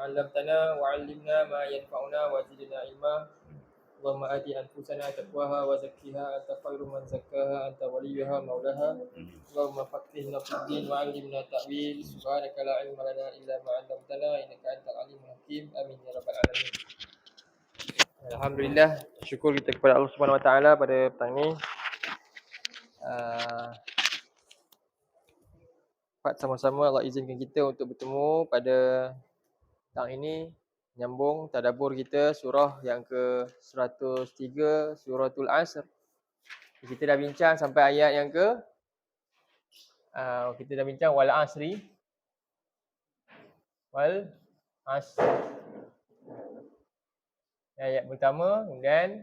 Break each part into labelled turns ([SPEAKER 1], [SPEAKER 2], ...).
[SPEAKER 1] علمتنا وعلمنا ما ينفعنا وزدنا علما اللهم آت أنفسنا تقواها وزكها أنت خير من زكاها أنت وليها مولاها اللهم فقهنا في الدين وعلمنا التأويل سبحانك لا علم لنا إلا ما علمتنا إنك أنت العليم الحكيم آمين يا رب العالمين. Alhamdulillah, syukur kita kepada Allah Subhanahu Wa Taala pada petang ni. Sama-sama Allah izinkan kita untuk bertemu pada petang ini, nyambung tadabbur kita surah yang ke-103, suratul Asr. Kita dah bincang sampai ayat yang kita dah bincang wal asri, wal asr. Ayat pertama, kemudian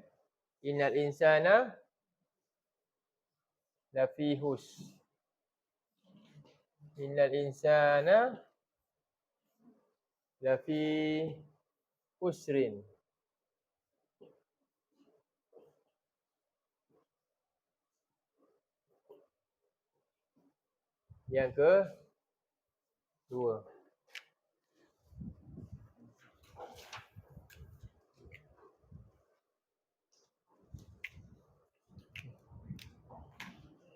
[SPEAKER 1] innal insana lafi husr. Innal insana lafi husrin. Yang kedua.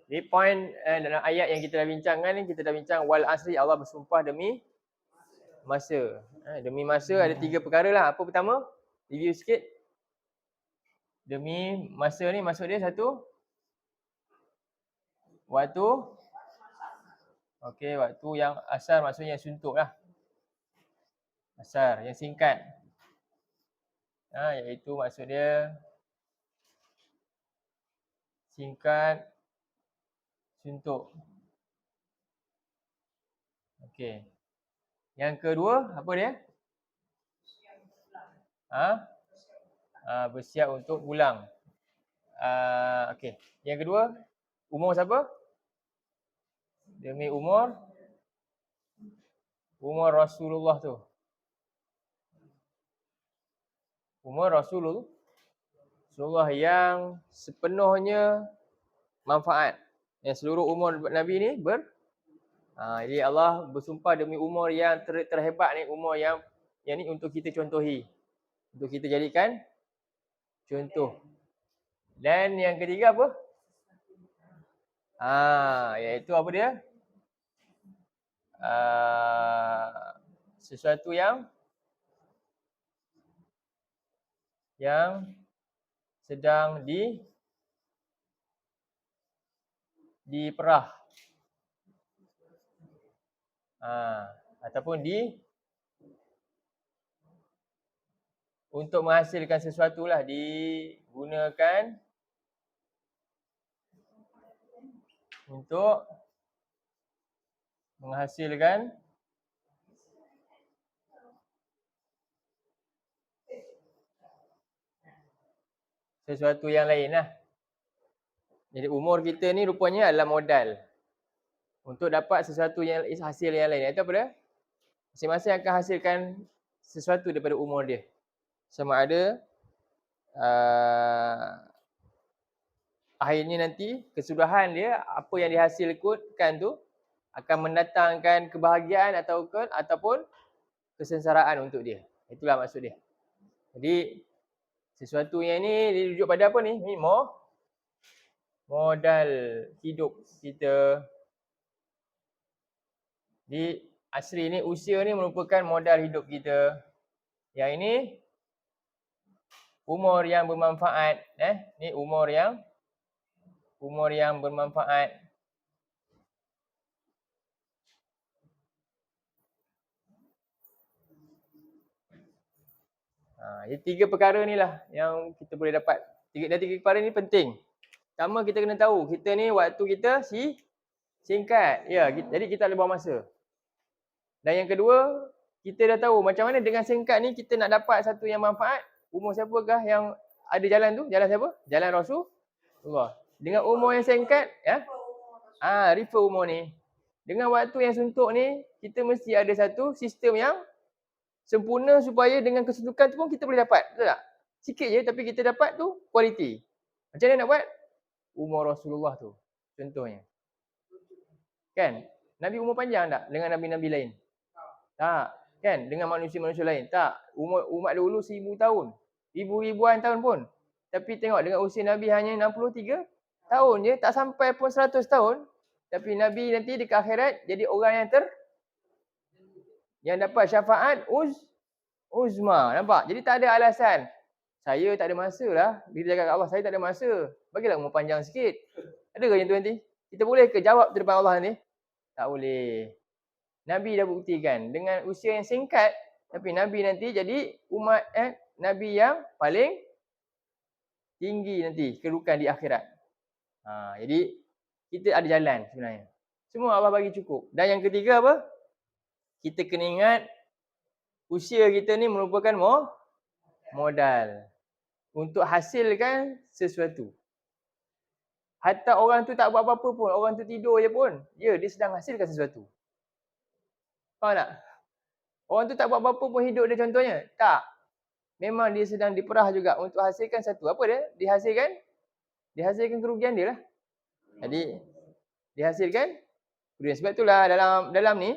[SPEAKER 1] Di poin dalam ayat yang kita dah bincangkan ni, kita dah bincang wal asri, Allah bersumpah demi masa. Demi masa ada 3 perkara lah. Apa pertama? Review sikit. Demi masa ni maksud dia satu, waktu. Okey, waktu yang asar maksudnya yang suntuk lah. Asar, yang singkat. Iaitu maksud dia singkat, suntuk. Okey. Yang kedua, apa dia? Bersiap untuk pulang. Okey. Yang kedua, umur siapa? Demi umur Rasulullah tu. Umur Rasulullah yang sepenuhnya manfaat. Yang seluruh umur Nabi ni jadi Allah bersumpah demi umur yang terhebat ni, umur yang ni untuk kita contohi. Untuk kita jadikan contoh. Dan yang ketiga apa? Iaitu apa dia? Sesuatu yang sedang diperah. Ataupun untuk menghasilkan sesuatu lah, digunakan untuk menghasilkan sesuatu yang lain lah. Jadi umur kita ni rupanya adalah modal untuk dapat sesuatu yang hasil yang lain. Itu apa dia? Masing-masing akan hasilkan sesuatu daripada umur dia. Sama ada akhirnya nanti kesudahan dia, apa yang dihasilkan tu akan mendatangkan kebahagiaan ataupun kesengsaraan untuk dia. Itulah maksud dia. Jadi sesuatu yang ni dirujuk pada apa ni? Ni modal hidup kita. Di asri ni, usia ni merupakan modal hidup kita. Yang ini umur yang bermanfaat. Ni umur yang bermanfaat. Jadi 3 perkara ni lah yang kita boleh dapat. 3 perkara ni penting. Pertama, kita kena tahu kita ni waktu kita singkat. Jadi kita ada buang masa. Dan yang kedua, kita dah tahu macam mana dengan singkat ni kita nak dapat satu yang manfaat. Umur siapakah yang ada jalan tu? Jalan siapa? Jalan Rasulullah. Dengan umur yang singkat, refer umur ni. Dengan waktu yang suntuk ni, kita mesti ada satu sistem yang sempurna supaya dengan kesuntukan tu pun kita boleh dapat. Betul tak? Sikit je tapi kita dapat tu kualiti. Macam mana nak buat? Umur Rasulullah tu contohnya. Kan? Nabi umur panjang tak dengan nabi-nabi lain? Tak. Kan? Dengan manusia-manusia lain. Tak. Umat dulu 1000 tahun. Ribuan tahun pun. Tapi tengok dengan usia Nabi hanya 63 tahun je. Tak sampai pun 100 tahun. Tapi Nabi nanti dekat akhirat jadi orang yang dapat syafaat uzma. Nampak? Jadi tak ada alasan. Saya tak ada masa lah. Bila cakap kat Allah, saya tak ada masa. Bagilah umur panjang sikit. Ada ke yang tu nanti? Kita boleh ke jawab di depan Allah nanti? Tak boleh. Nabi dah buktikan. Dengan usia yang singkat, tapi Nabi nanti jadi Nabi yang paling tinggi nanti kedudukan di akhirat. Jadi kita ada jalan sebenarnya. Semua Allah bagi cukup. Dan yang ketiga apa? Kita kena ingat usia kita ni merupakan modal untuk hasilkan sesuatu. Hatta orang tu tak buat apa-apa pun, orang tu tidur je pun, dia sedang hasilkan sesuatu. Faham tak? Orang tu tak buat apa-apa pun hidup dia contohnya. Tak. Memang dia sedang diperah juga untuk hasilkan satu. Apa dia? Dihasilkan kerugian dia lah. Jadi dihasilkan kerugian. Sebab itulah dalam ni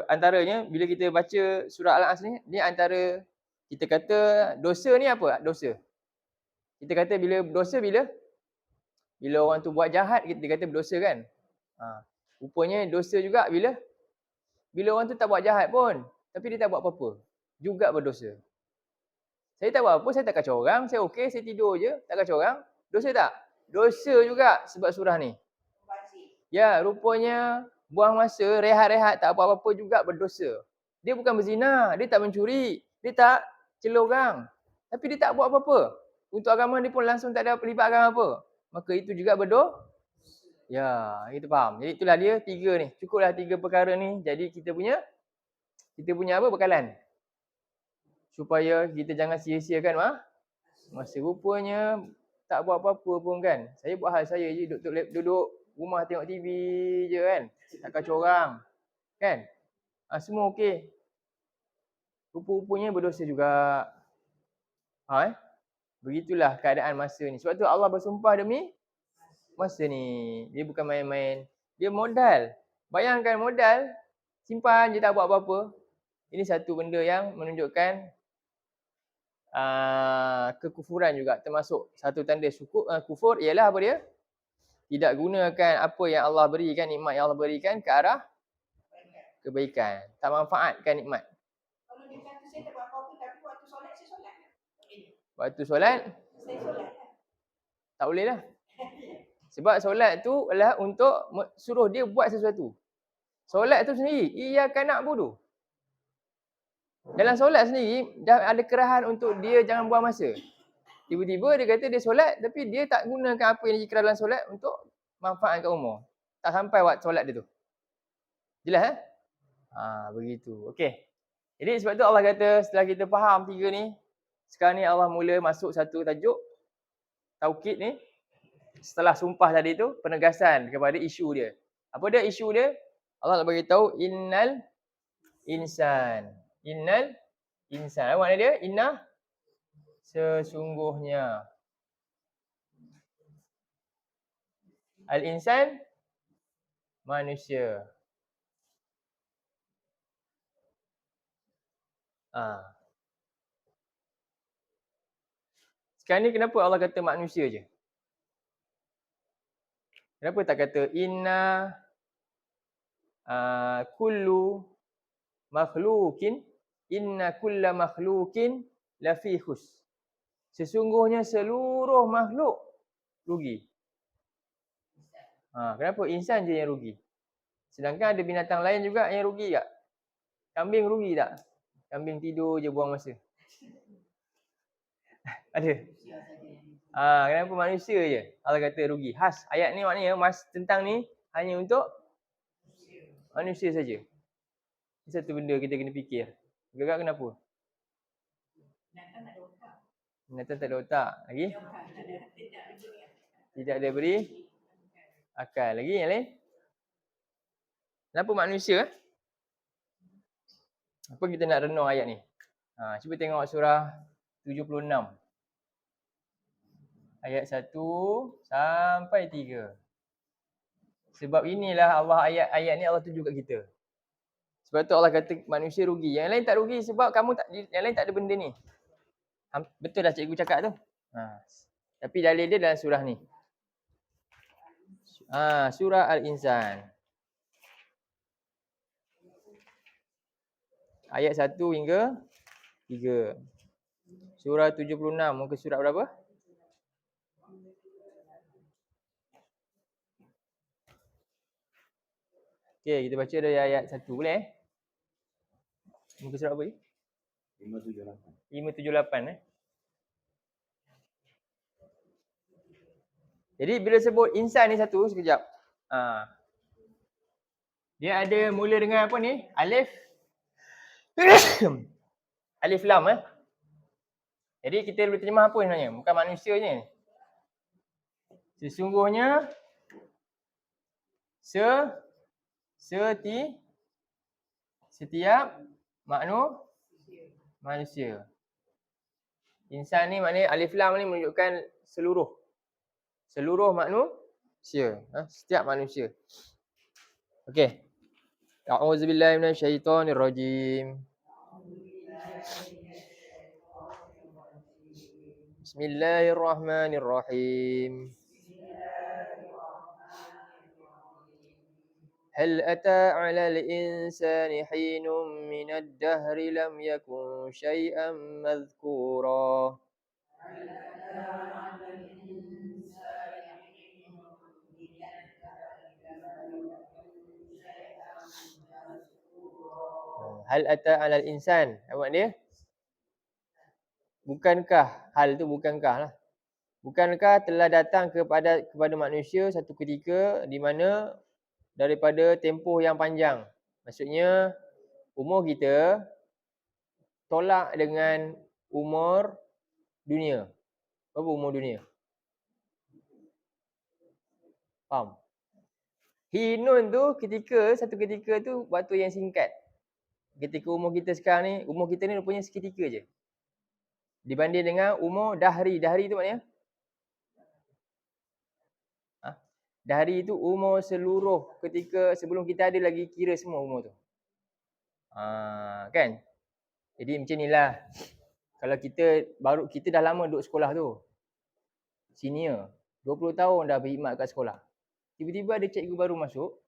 [SPEAKER 1] antaranya bila kita baca surah Al-Asr ni antara kita kata dosa ni apa? Dosa. Kita kata bila orang tu buat jahat kita kata berdosa kan. Rupanya dosa juga bila orang tu tak buat jahat pun tapi dia tak buat apa-apa juga berdosa. Saya tak buat apa, saya tak kacau orang, saya okey, saya tidur je, tak kacau orang. Dosa tak? Dosa juga sebab surah ni. Ya, rupanya buang masa, rehat-rehat, tak buat apa-apa juga berdosa. Dia bukan berzina, dia tak mencuri, dia tak celah orang. Tapi dia tak buat apa-apa. Untuk agama dia pun langsung tak ada pelibatan agama apa. Maka itu juga berdosa. Ya, kita faham. Jadi itulah dia 3 ni. Cukuplah 3 perkara ni. Jadi kita punya apa? Bekalan. Supaya kita jangan sia-siakan masa. Rupanya tak buat apa-apa pun kan. Saya buat hal saya je, duduk rumah tengok TV je kan. Tak kacau orang. Kan? Semua okey. Rupa-rupanya berdosa juga. Begitulah keadaan masa ni. Sebab tu Allah bersumpah demi masa ni. Dia bukan main-main. Dia modal. Bayangkan modal, simpan je tak buat apa-apa. Ini satu benda yang menunjukkan kekufuran juga, termasuk satu tanda kufur ialah apa dia? Tidak gunakan apa yang Allah berikan, nikmat yang Allah berikan ke arah kebaikan. Tak manfaatkan nikmat.
[SPEAKER 2] Kalau dia kata saya tak buat apa-apa tapi waktu solat saya solat.
[SPEAKER 1] Waktu solat?
[SPEAKER 2] Saya solat.
[SPEAKER 1] Tak boleh lah. Sebab solat tu adalah untuk suruh dia buat sesuatu. Solat tu sendiri, iyyaka na'budu. Dalam solat sendiri dah ada kerahan untuk dia jangan buang masa. Tiba-tiba dia kata dia solat tapi dia tak gunakan apa yang dikira dalam solat untuk manfaat kat umur. Tak sampai waktu solat dia tu. Jelas begitu. Okey. Jadi sebab tu Allah kata setelah kita faham 3 ni, sekarang ni Allah mula masuk satu tajuk taukid ni. Setelah sumpah tadi tu, penegasan kepada isu dia. Apa dia isu dia? Allah nak bagi tahu innal insan. Apa makna dia? Inna sesungguhnya. Al-insan manusia. Sekarang ni kenapa Allah kata manusia je? Kenapa tak kata inna kullu makhluqin inna kulla makhluqin lafi khus. Sesungguhnya seluruh makhluk rugi. Kenapa insan je yang rugi? Sedangkan ada binatang lain juga yang rugi tak? Kambing rugi tak? Kambing tidur je buang masa. Ada? Kenapa manusia je? Allah kata rugi. Khas ayat ni maknanya tentang ni hanya untuk manusia saja. Ini satu benda kita kena fikir. Agak kenapa? Binatang tak ada otak. Lagi? Tidak ada beri akal. Lagi yang lain? Kenapa manusia? Apa kita nak renung ayat ni? Cuba tengok surah 76. Ayat 1 sampai 3. Sebab inilah Allah ayat ni Allah tunjuk kat kita. Sebab tu Allah kata manusia rugi. Yang lain tak rugi sebab yang lain tak ada benda ni. Betul dah cikgu cakap tu. Tapi dalil dia dalam surah ni. Surah Al-Insan. Ayat 1 hingga 3. Surah 76, muka surat berapa? Okey, kita baca dari ayat 1 boleh Muka surat apa ni? 578. Jadi bila sebut insan ni satu, sekejap. Dia ada mula dengan apa ni? Alif. Alif lam Jadi kita boleh terjemah apa sebenarnya? Bukan manusia je. Sesungguhnya setiap manusia. Insan ni maknanya alif lam ni menunjukkan seluruh manusia, setiap manusia. Okey. A'udzubillahi minasyaitonirrajim. Bismillahirrahmanirrahim. هل أتى على الإنسان حين من الدهر لم يكن شيئا مذكورا Hal ata 'alal insan. Apa dia? Bukankah, hal tu bukankah lah. Bukankah telah datang kepada manusia satu ketika di mana daripada tempoh yang panjang. Maksudnya umur kita tolak dengan umur dunia. Berapa umur dunia? Faham? Hinun tu satu ketika tu waktu yang singkat. Ketika umur kita sekarang ni, umur kita ni rupanya seketika je. Dibanding dengan umur dahri. Dahri tu maknanya? Dahri tu umur seluruh ketika sebelum kita ada lagi kira semua umur tu. Kan? Jadi macam inilah. Kalau kita dah lama duduk sekolah tu. Senior. 20 tahun dah berkhidmat kat sekolah. Tiba-tiba ada cikgu baru masuk.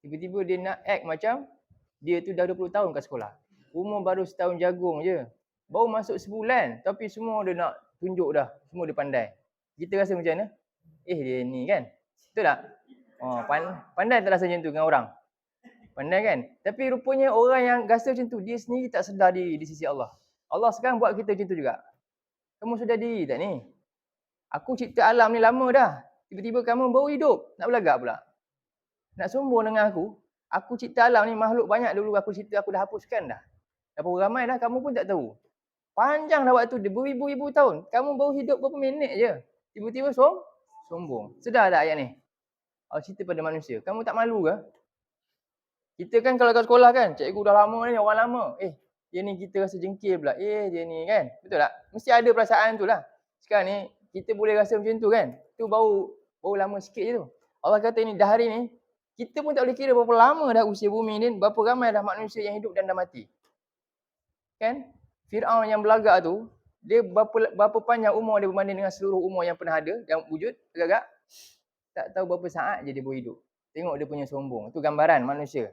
[SPEAKER 1] Tiba-tiba dia nak act macam dia tu dah 20 tahun kat sekolah. Umur baru setahun jagung je. Baru masuk sebulan. Tapi semua dia nak tunjuk dah. Semua dia pandai. Kita rasa macam mana? Dia ni kan? Betul tak? Pandai tak rasa macam tu dengan orang? Pandai kan? Tapi rupanya orang yang rasa macam tu, dia sendiri tak sedar diri di sisi Allah. Allah sekarang buat kita macam tu juga. Kamu sedar diri tak ni? Aku cipta alam ni lama dah. Tiba-tiba kamu baru hidup. Nak belagak pula. Nak sombong dengan aku. Aku cipta alam ni makhluk banyak dulu aku cipta, aku dah hapuskan dah. Dah berapa ramai dah, kamu pun tak tahu. Panjang dah waktu dia, beribu-ribu tahun. Kamu baru hidup berapa minit je. Tiba-tiba sombong. Sedar tak ayat ni? Allah cerita pada manusia. Kamu tak malu ke? Kita kan kalau kat sekolah kan, cikgu dah lama ni, orang lama. Dia ni kita rasa jengkil pula. Dia ni kan. Betul tak? Mesti ada perasaan tu lah. Sekarang ni, kita boleh rasa macam tu kan. Tu baru lama sikit je tu. Allah kata ni, dah hari ni, kita pun tak boleh kira berapa lama dah usia bumi ni, berapa ramai dah manusia yang hidup dan dah mati. Kan? Fir'aun yang belagak tu, dia berapa panjang umur dia berbanding dengan seluruh umur yang pernah ada, yang wujud, agak-agak. Tak tahu berapa saat je dia berhidup. Tengok dia punya sombong. Itu gambaran manusia.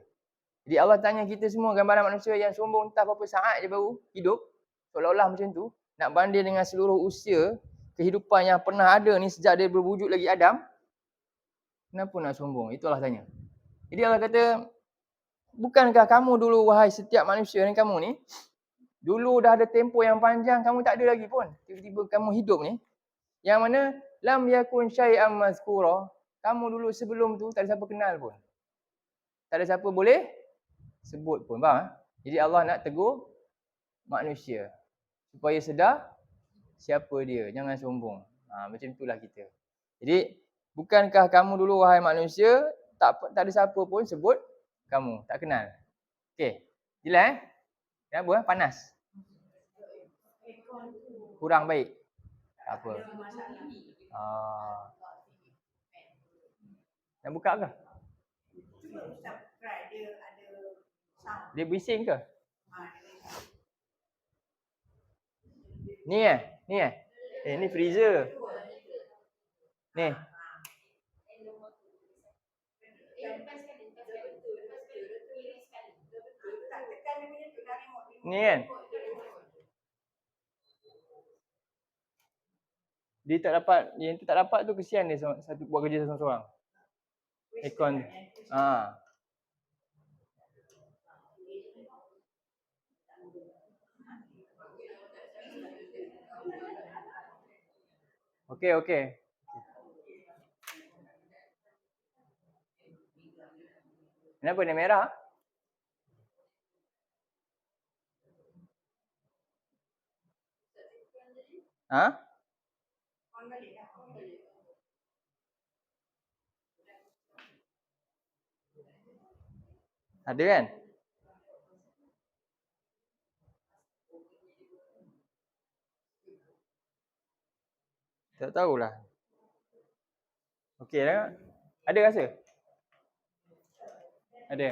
[SPEAKER 1] Jadi Allah tanya kita semua gambaran manusia yang sombong entah berapa saat je baru hidup. Seolah-olah macam tu. Nak banding dengan seluruh usia kehidupan yang pernah ada ni sejak dia berwujud lagi Adam. Kenapa nak sombong? Itu Allah tanya. Jadi Allah kata, bukankah kamu dulu wahai setiap manusia ni, kamu ni, dulu dah ada tempoh yang panjang, kamu tak ada lagi pun. Tiba-tiba kamu hidup ni. Yang mana, lam yakun syai'am mazkura. Kamu dulu sebelum tu tak ada siapa kenal pun. Tak ada siapa boleh sebut pun. Faham? Jadi Allah nak tegur manusia. Supaya sedar siapa dia. Jangan sombong. Macam itulah kita. Jadi, bukankah kamu dulu wahai manusia, tak ada siapa pun sebut kamu. Tak kenal. Okey. Jelas Kenapa? Panas? Kurang baik? Tak apa. Nak buka ke?
[SPEAKER 2] Dia ada
[SPEAKER 1] Dia bising ke?
[SPEAKER 2] Ah,
[SPEAKER 1] Ni Ni ni freezer. Ni.
[SPEAKER 2] tak tekan dia punya tu dah remote.
[SPEAKER 1] Ni kan? Dia tak dapat, yang tu tak dapat tu kesian dia satu buat kerja seorang-seorang. Aircon. Okey. Kenapa dia merah? Ha?
[SPEAKER 2] On balik dah. On balik.
[SPEAKER 1] Ada kan? Tak tahulah. Okey dah. Ada rasa? Ada.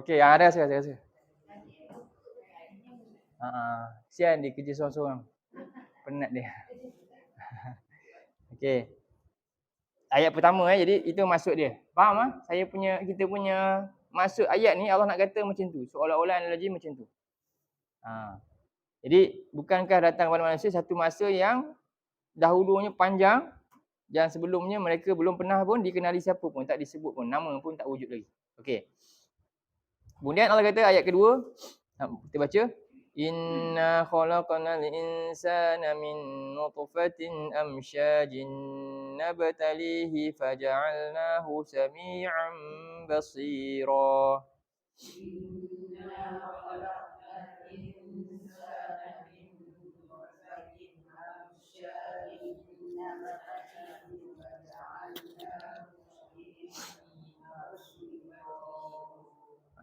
[SPEAKER 1] Okey, ada rasa. Kesian dia kerja seorang-seorang. Penat dia. Okey. Ayat pertama jadi itu maksud dia. Faham ah? Kita punya maksud ayat ni Allah nak kata macam tu. Seolah-olah analogi macam tu. Jadi bukankah datang kepada manusia satu masa yang dahulunya panjang yang sebelumnya mereka belum pernah pun dikenali siapa pun, tak disebut pun, nama pun tak wujud lagi. Okey. Kemudian Allah kata ayat kedua, kita baca, inna khalaqnal insana min nutfatin amsyajin nabtalihi faja'alnahu sami'an basira.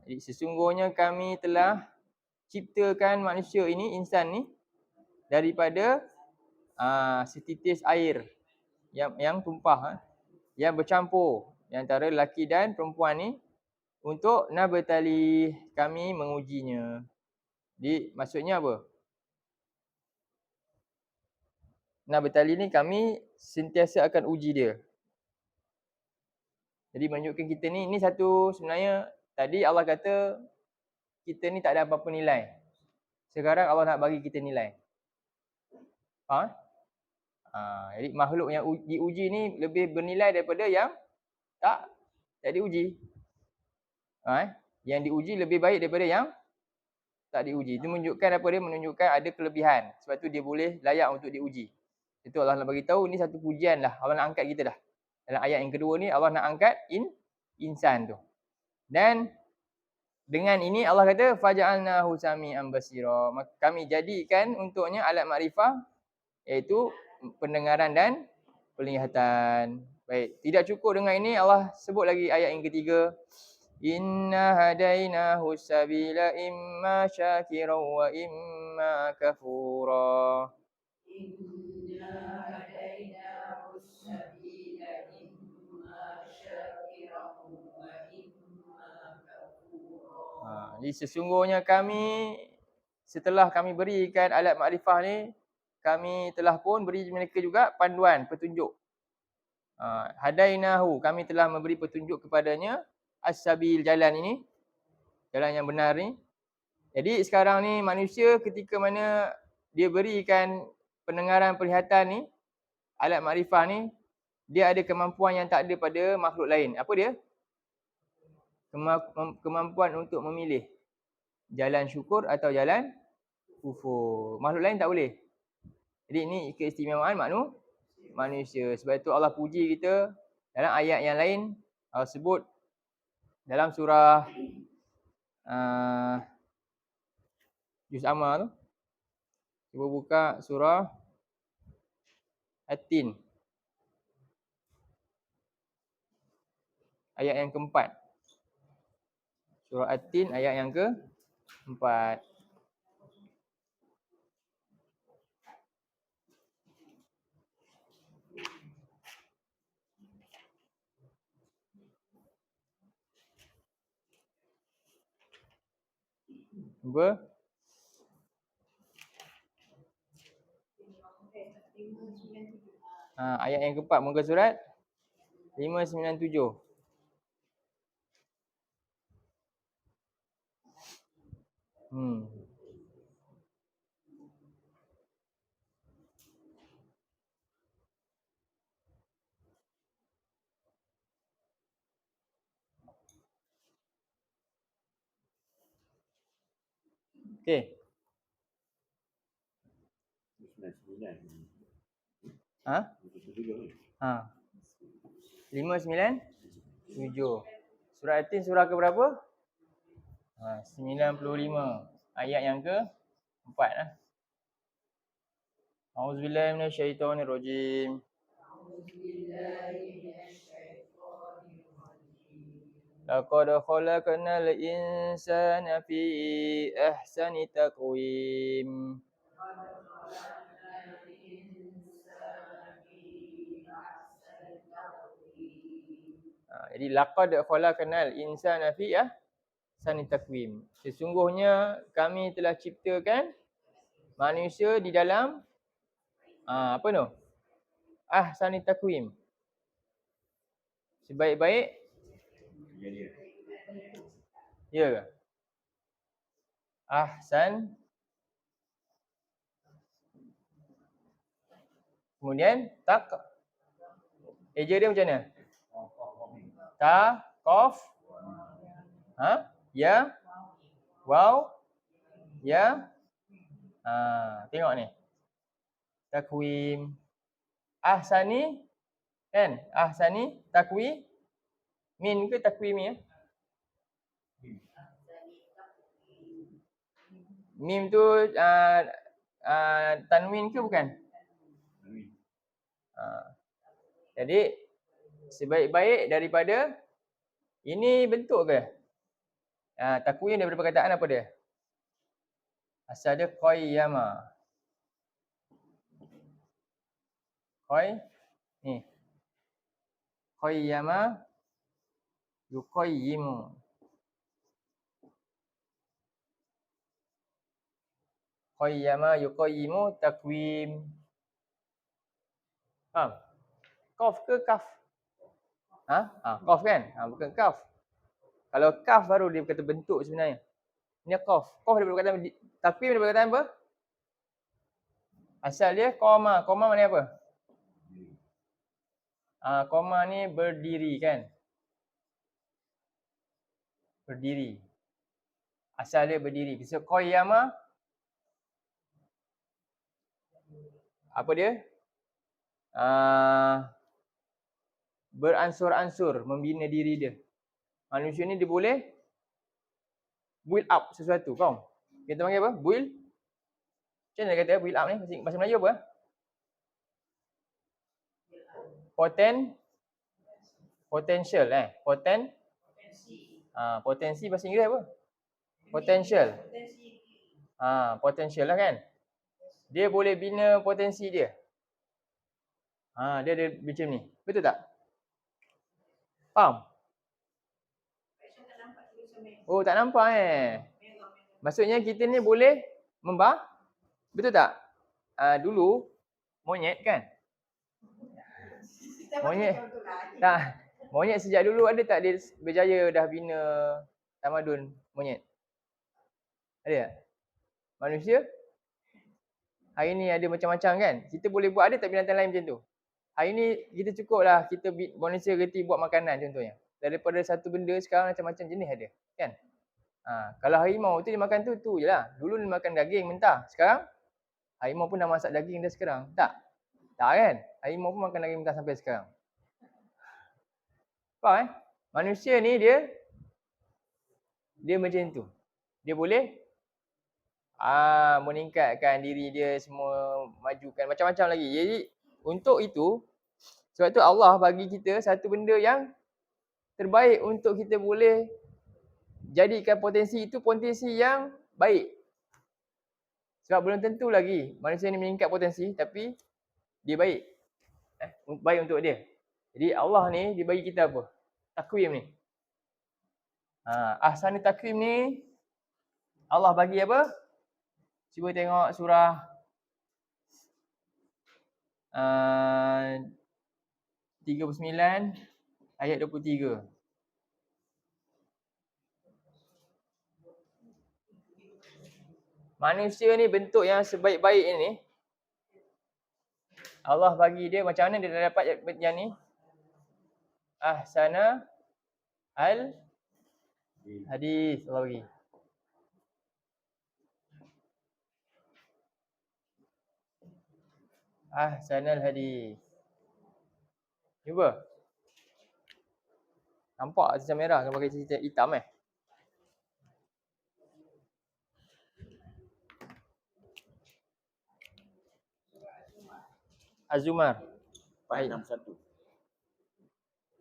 [SPEAKER 1] Jadi sesungguhnya kami telah ciptakan manusia ini, insan ni daripada setitis air yang tumpah, yang bercampur antara lelaki dan perempuan ni untuk nabtali, kami mengujinya. Jadi maksudnya apa? Nabtali ni kami sentiasa akan uji dia. Jadi menunjukkan kita ni satu, sebenarnya tadi Allah kata kita ni tak ada apa-apa nilai. Sekarang Allah nak bagi kita nilai. Jadi makhluk yang diuji ni lebih bernilai daripada yang tak diuji. Yang diuji lebih baik daripada yang tak diuji. Itu menunjukkan apa dia? Menunjukkan ada kelebihan. Sebab tu dia boleh layak untuk diuji. Itu Allah nak bagi tahu ni satu pujian lah. Allah nak angkat kita dah. Dalam ayat yang kedua ni Allah nak angkat insan tu. Dan dengan ini Allah kata faja'alnahu sami'an basira. Kami jadikan untuknya alat makrifah, iaitu pendengaran dan penglihatan. Baik, tidak cukup dengan ini, Allah sebut lagi ayat yang ketiga. Inna hadainahu sabila imma syakiran wa imma kafura. Inna hadainahu sabila imma syakiran wa imma kafura. Jadi sesungguhnya kami, setelah kami berikan alat makrifah ni, kami telah pun beri mereka juga panduan, petunjuk. Hadainahu, kami telah memberi petunjuk kepadanya, as-sabil, jalan ini, jalan yang benar ni. Jadi sekarang ni manusia ketika mana dia berikan pendengaran, penglihatan ni, alat makrifah ni, dia ada kemampuan yang tak ada pada makhluk lain. Apa dia? Kemampuan untuk memilih jalan syukur atau jalan kufur. Makhluk lain tak boleh. Jadi ini keistimewaan manusia. Sebab itu Allah puji kita dalam ayat yang lain. Allah sebut dalam surah Juz Amma tu. Cuba buka surah At-Tin. Ayat yang keempat. Surah At-Tin ayat yang keempat. Cuba. Ayat yang keempat muka surat 597. Okey. Ha? 597. Surah Yatin surah ke berapa? 95. Ayat yang ke 4 lah. Auzubillahi minasyaitonirrajim. Laqad khalaqnal insana fi ahsani taqwim. Jadi laqad khalaqnal insana fi ahsani taqwim. Sesungguhnya kami telah ciptakan manusia di dalam apa tu? Ahsani taqwim. Sebaik-baik ya ke? Ahsan. Kemudian eja dia macam mana? Ta, qaf, ya, waw, ya. Tengok ni. Takwim. Ahsani kan? Ahsani takwi min ke takwimi ya? Mim tu tanwin ke bukan? Jadi sebaik-baik daripada ini bentuk ke? Takwim daripada perkataan apa dia? Asal dia qayyama. Ni. Qayyama yuqayyimu. Qayyama yuqayyimu takwim. Faham? Qaf ke kaf? Qaf kan? Bukan kaf. Kalau kaf baru dia kata bentuk sebenarnya. Ini qaf. Qaf daripada perkataan takwim daripada perkataan apa? Asal dia qama. Qama maknanya apa? Qama ni berdiri kan? Berdiri. Asal dia berdiri. So qayyama apa dia? Beransur-ansur, membina diri dia. Manusia ni dia boleh build up sesuatu, faham? Kita panggil apa? Build. Macam mana dia kata build up ni? Bahasa Melayu apa? Potential potensi bahasa Inggeris apa? Potential. Potential lah kan? Dia boleh bina potensi dia. Dia ada macam ni. Betul tak? Faham? Oh, tak nampak Maksudnya kita ni boleh betul tak? Dulu monyet kan? Monyet sejak dulu ada tak dia berjaya dah bina tamadun monyet? Ada tak? Manusia hari ni ada macam-macam kan? Kita boleh buat, ada tak binatang lain macam tu? Hari ni kita cukuplah kita manusia reti buat makanan contohnya. Daripada satu benda sekarang macam-macam jenis ada kan? Kalau harimau tu dia makan tu je lah. Dulu dia makan daging mentah. Sekarang harimau pun dah masak daging dah sekarang. Tak kan? Harimau pun makan daging mentah sampai sekarang. Faham Manusia ni dia macam tu. Dia boleh meningkatkan diri dia, semua majukan macam-macam lagi. Jadi untuk itu, sebab tu Allah bagi kita satu benda yang terbaik untuk kita boleh jadikan potensi itu potensi yang baik. Sebab belum tentu lagi manusia ni meningkat potensi tapi dia baik. Baik untuk dia. Jadi Allah ni dia bagi kita apa? Takwim ni. Ahsani takwim ni Allah bagi apa? Cuba tengok surah 39 ayat 23. Manusia ni bentuk yang sebaik-baik ini, Allah bagi dia macam mana dia dah dapat yang ni? Ahsana al hadis Allah bagi. Ahsanal hadis. Cuba. Nampak cerita merah kena pakai cerita hitam Az-Zumar
[SPEAKER 3] 461.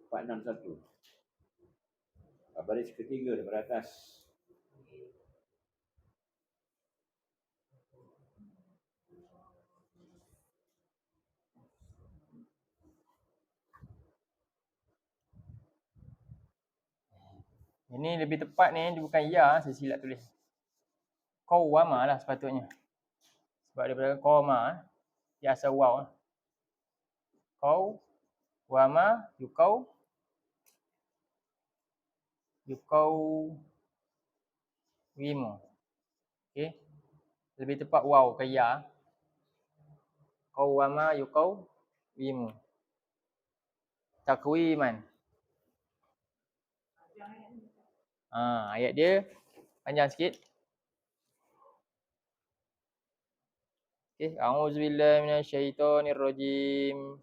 [SPEAKER 3] 461. Baris ketiga daripada atas.
[SPEAKER 1] Ini lebih tepat ni, dia bukan ya, saya silap tulis. Qawwama lah sepatutnya. Sebab daripada qawma, dia asal waw. Qawwama, wimu. Okay. Lebih tepat waw ke ya. Qawwama wimu. Takwiman. Ayat dia panjang sikit. Okay. A'udzubillahi minasyaitonirrajim.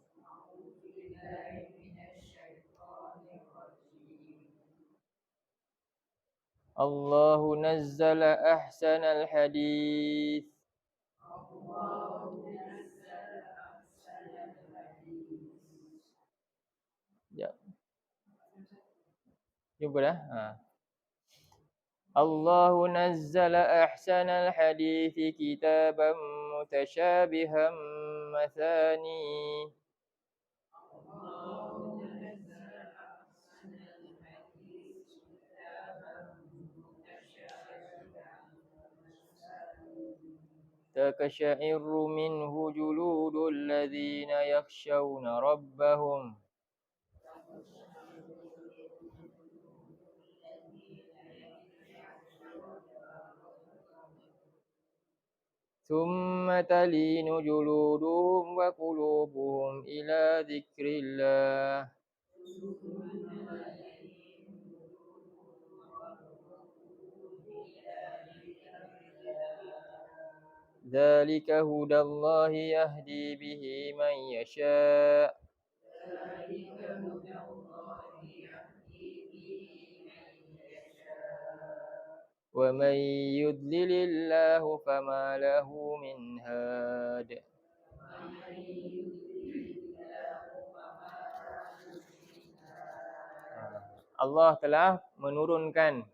[SPEAKER 1] Allahu nazzala ahsanal hadith. Ya. Jumpa dah. Allahu nazzala ahsanal hadithi kitaban mutasyabihan mathani. Takashairu minhu juludul ladzina yakhshawna rabbahum. ثم تلين جلودهم وقلوبهم إلى ذكر الله. ذلك هدى الله يهدي به من يشاء. ومن يضلل الله فما له من هاد. Allah telah menurunkan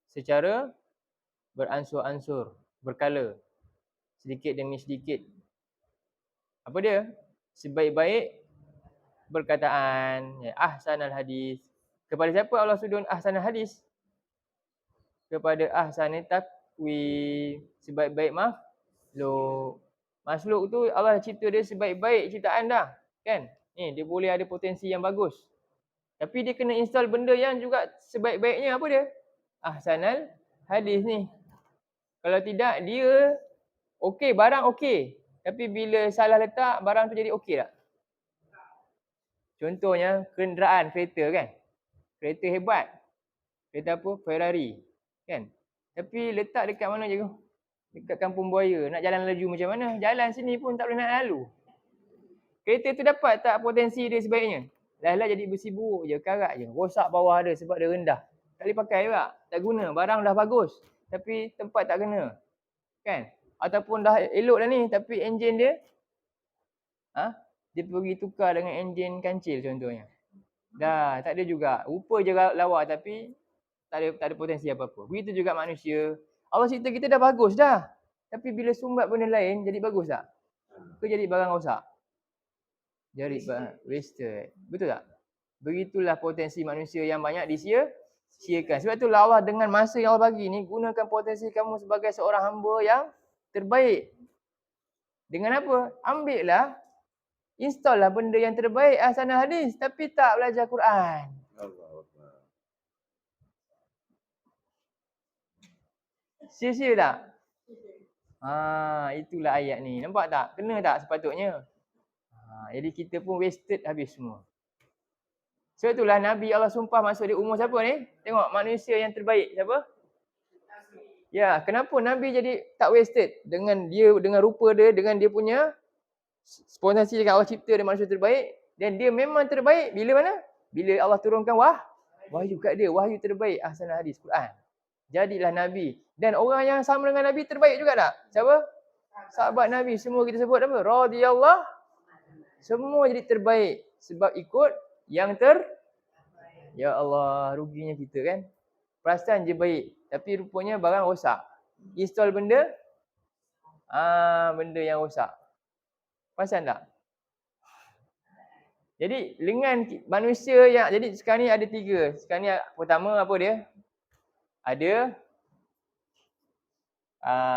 [SPEAKER 1] secara beransur-ansur, berkala, sedikit demi sedikit. Apa dia? Sebaik-baik perkataan, ahsanal hadis. Kepada siapa Allah suruh ahsanal hadis? Kepada ahsanit takwim, sebaik-baik makhluk. Makhluk tu Allah cipta dia sebaik-baik ciptaan dah, kan? Ni dia boleh ada potensi yang bagus. Tapi dia kena install benda yang juga sebaik-baiknya. Apa dia? Ahsanal hadis ni. Kalau tidak dia okey, barang okey. Tapi bila salah letak, barang tu jadi okey tak? Contohnya kenderaan, kereta kan? Kereta hebat. Kereta apa? Ferrari. Kan? Tapi letak dekat mana je? Dekat Kampung Buaya. Nak jalan laju macam mana? Jalan sini pun tak boleh nak lalu. Kereta tu dapat tak potensi dia sebaiknya? Lah jadi besi buruk je, karat je. Rosak bawah dia sebab dia rendah. Tak boleh pakai juga. Tak guna. Barang dah bagus. Tapi tempat tak kena. Kan? Ataupun dah elok dah ni. Tapi enjin dia, dia pergi tukar dengan enjin kancil contohnya. Dah, tak ada juga. Rupa je lawa tapi tak ada potensi apa-apa. Begitu juga manusia. Allah cipta kita dah bagus dah. Tapi bila sumbat benda lain, jadi bagus tak? Ke jadi barang rosak? Jadi wasted. Betul tak? Begitulah potensi manusia yang banyak Sia-siakan. Sebab itulah Allah dengan masa yang Allah bagi ni, gunakan potensi kamu sebagai seorang hamba yang terbaik. Dengan apa? Ambil lah, install lah benda yang terbaik ahsanul hadis, tapi tak belajar Quran.
[SPEAKER 3] Allahu Akbar.
[SPEAKER 1] Sia-sia tak? Itulah ayat ni. Nampak tak? Kena tak sepatutnya? Jadi kita pun wasted habis semua. Sebab itulah Nabi Allah sumpah masuk di umur siapa ni? Tengok manusia yang terbaik siapa? Ya, kenapa Nabi jadi tak wasted? Dengan dia, dengan rupa dia, dengan dia punya potensi dengan Allah cipta dia manusia terbaik. Dan dia memang terbaik bila mana? Bila Allah turunkan wahyu kat dia. Wahyu terbaik ahsanul hadis, Quran. Jadilah Nabi. Dan orang yang sama dengan Nabi terbaik juga tak? Siapa? Sahabat Nabi. Semua kita sebut apa? Radhiyallahu. Semua jadi terbaik. Sebab ikut yang Ya Allah, ruginya kita kan. Perasan je baik. Tapi rupanya barang rosak. Install benda. Benda yang rosak. Perasan tak? Jadi dengan manusia yang, jadi sekarang ni ada 3. Sekarang ni pertama apa dia? Ada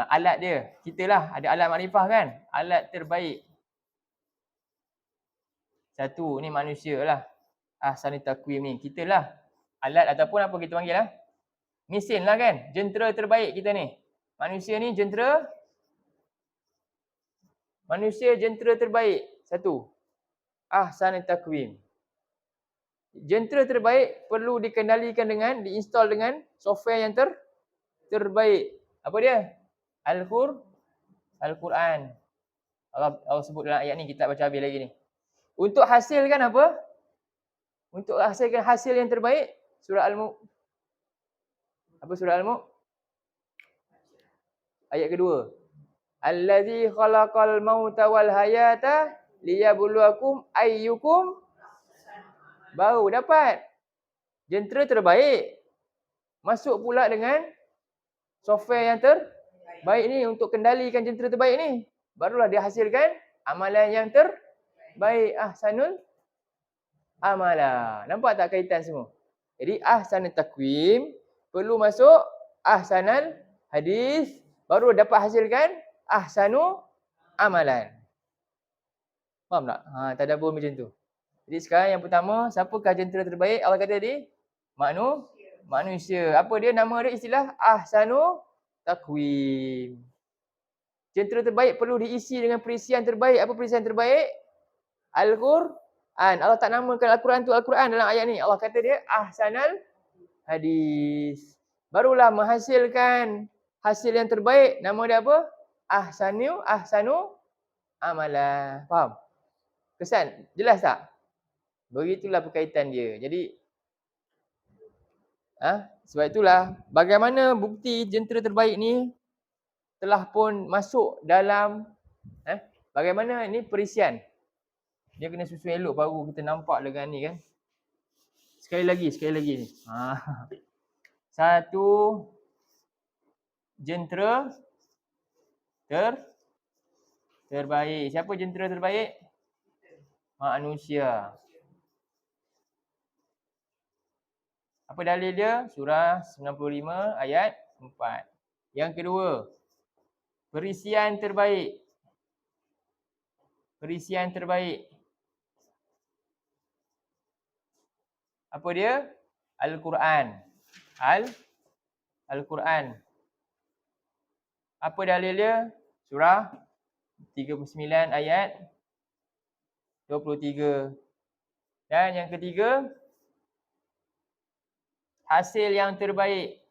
[SPEAKER 1] alat dia. Kita lah, ada alat makrifah kan? Alat terbaik. Satu ni manusia lah. Ahsanul takwim ni. Kita lah. Alat ataupun apa kita panggil lah. Mesin lah kan? Jentera terbaik kita ni. Manusia ni jentera. Manusia jentera terbaik. Satu. Ahsanul takwim. Jentera terbaik perlu dikendalikan dengan, diinstal dengan software yang terbaik. Apa dia? Al-Quran. Allah sebut dalam ayat ni, kita baca habis lagi ni. Untuk hasilkan apa? Untuk hasilkan hasil yang terbaik, surah Al-Mulk. Apa surah Al-Mulk? Ayat kedua. Allazi khalaqal mauta wal hayata liyabluwakum ayyukum. Baru dapat. Jentera terbaik. Masuk pula dengan software yang terbaik ni untuk kendalikan jentera terbaik ni. Barulah dia hasilkan amalan yang terbaik. Ahsanul amala. Nampak tak kaitan semua? Jadi ahsanul takwim perlu masuk ahsanul hadis, baru dapat hasilkan ahsanu amalan. Faham tak? Tadabbur macam tu. Jadi sekarang yang pertama, siapakah jentera terbaik? Allah kata tadi, manusia. Apa dia nama dia? Istilah ahsanu takwim. Jentera terbaik perlu diisi dengan perisian terbaik. Apa perisian terbaik? Al-Quran. Allah tak namakan Al-Quran tu Al-Quran dalam ayat ni. Allah kata dia ahsanul hadis. Barulah menghasilkan hasil yang terbaik. Nama dia apa? Ahsanu amalan. Faham? Kesan? Jelas tak? Begitulah berkaitan dia. Jadi sebab itulah bagaimana bukti jentera terbaik ni telah pun masuk dalam bagaimana ni perisian. Dia kena susun elok baru kita nampak dengan ni kan. Sekali lagi ni. Satu jentera terbaik. Siapa jentera terbaik? Manusia. Apa dalil dia? Surah 95 ayat 4. Yang kedua, perisian terbaik. Perisian terbaik. Apa dia? Al-Quran. Al-Quran. Apa dalil dia? Surah 39 ayat 23. Dan yang ketiga, hasil yang terbaik.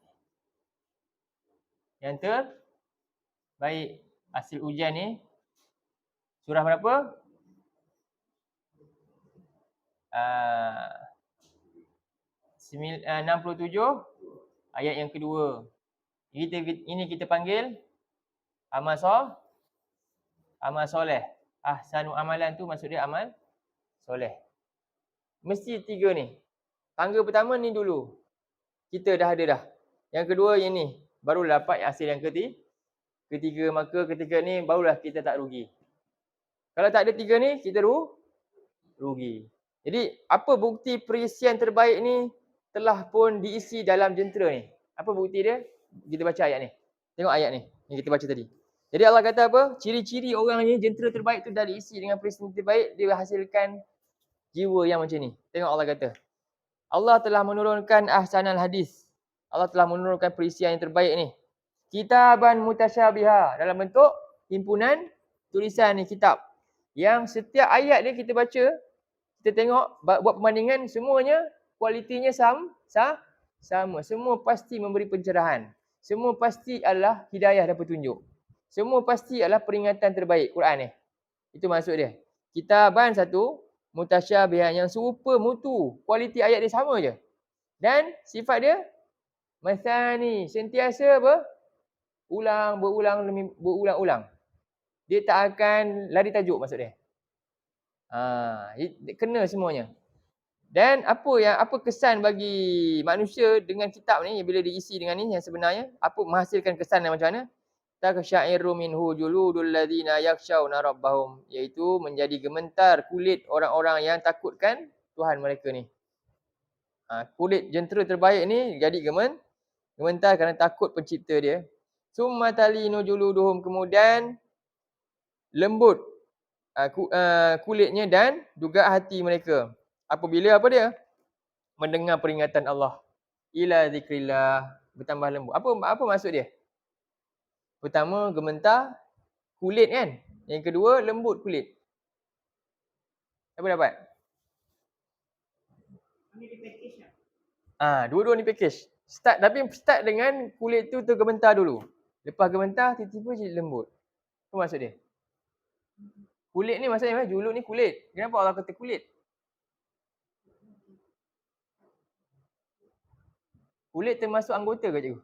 [SPEAKER 1] Yang terbaik. Hasil ujian ni. Surah berapa? 67 ayat yang kedua. Ini kita panggil amal soleh. Ahsanu amalan tu maksud dia amal soleh. Mesti 3 ni. Tangga pertama ni dulu. Kita dah ada dah. Yang kedua yang ni. Baru dapat hasil yang ketiga. Maka ketika ni barulah kita tak rugi. Kalau tak ada 3 ni, kita rugi. Jadi apa bukti perisian terbaik ni? telah pun diisi dalam jentera ni. Apa bukti dia? Kita baca ayat ni. Tengok ayat ni yang kita baca tadi. Jadi Allah kata apa? Ciri-ciri orang ni jentera terbaik tu dah diisi dengan peristiwa terbaik, dia hasilkan jiwa yang macam ni. Tengok Allah kata. Allah telah menurunkan ahsanal hadis. Allah telah menurunkan peristiwa yang terbaik ni. Kitaban mutasyabiha, dalam bentuk himpunan tulisan ni, kitab. Yang setiap ayat dia kita baca, kita tengok, buat perbandingan, semuanya kualitinya sama. Semua pasti memberi pencerahan. Semua pasti adalah hidayah dan petunjuk. Semua pasti adalah peringatan terbaik Quran ni. Itu maksud dia. Kitaban satu, mutasyabihan, yang serupa mutu, kualiti ayat dia sama je. Dan sifat dia mathani, sentiasa berulang-ulang. Dia tak akan lari tajuk, maksud dia. Kena semuanya. Dan apa kesan bagi manusia dengan kitab ni bila diisi dengan ni yang sebenarnya? Apa menghasilkan kesan yang macam mana? Taksya'iru minhu juludul ladzina yakhshawna rabbahum, iaitu menjadi gemetar kulit orang-orang yang takutkan Tuhan mereka ni. Kulit jentera terbaik ni jadi gemetar kerana takut pencipta dia. Summa talinu juluduhum, kemudian lembut kulitnya dan juga hati mereka. Apabila apa dia? Mendengar peringatan Allah. Ila zikrillah, bertambah lembut. Apa maksud dia? Pertama, gemetar kulit kan? Yang kedua, lembut kulit. Apa dapat?
[SPEAKER 2] Ini di package lah.
[SPEAKER 1] Dua-dua ni package. Start dengan kulit tu tergementar dulu. Lepas gementar, tiba-tiba jadi lembut. Apa maksud dia? Kulit ni maksudnya, julud ni kulit. Kenapa Allah kata kulit? Kulit termasuk anggota ke cikgu?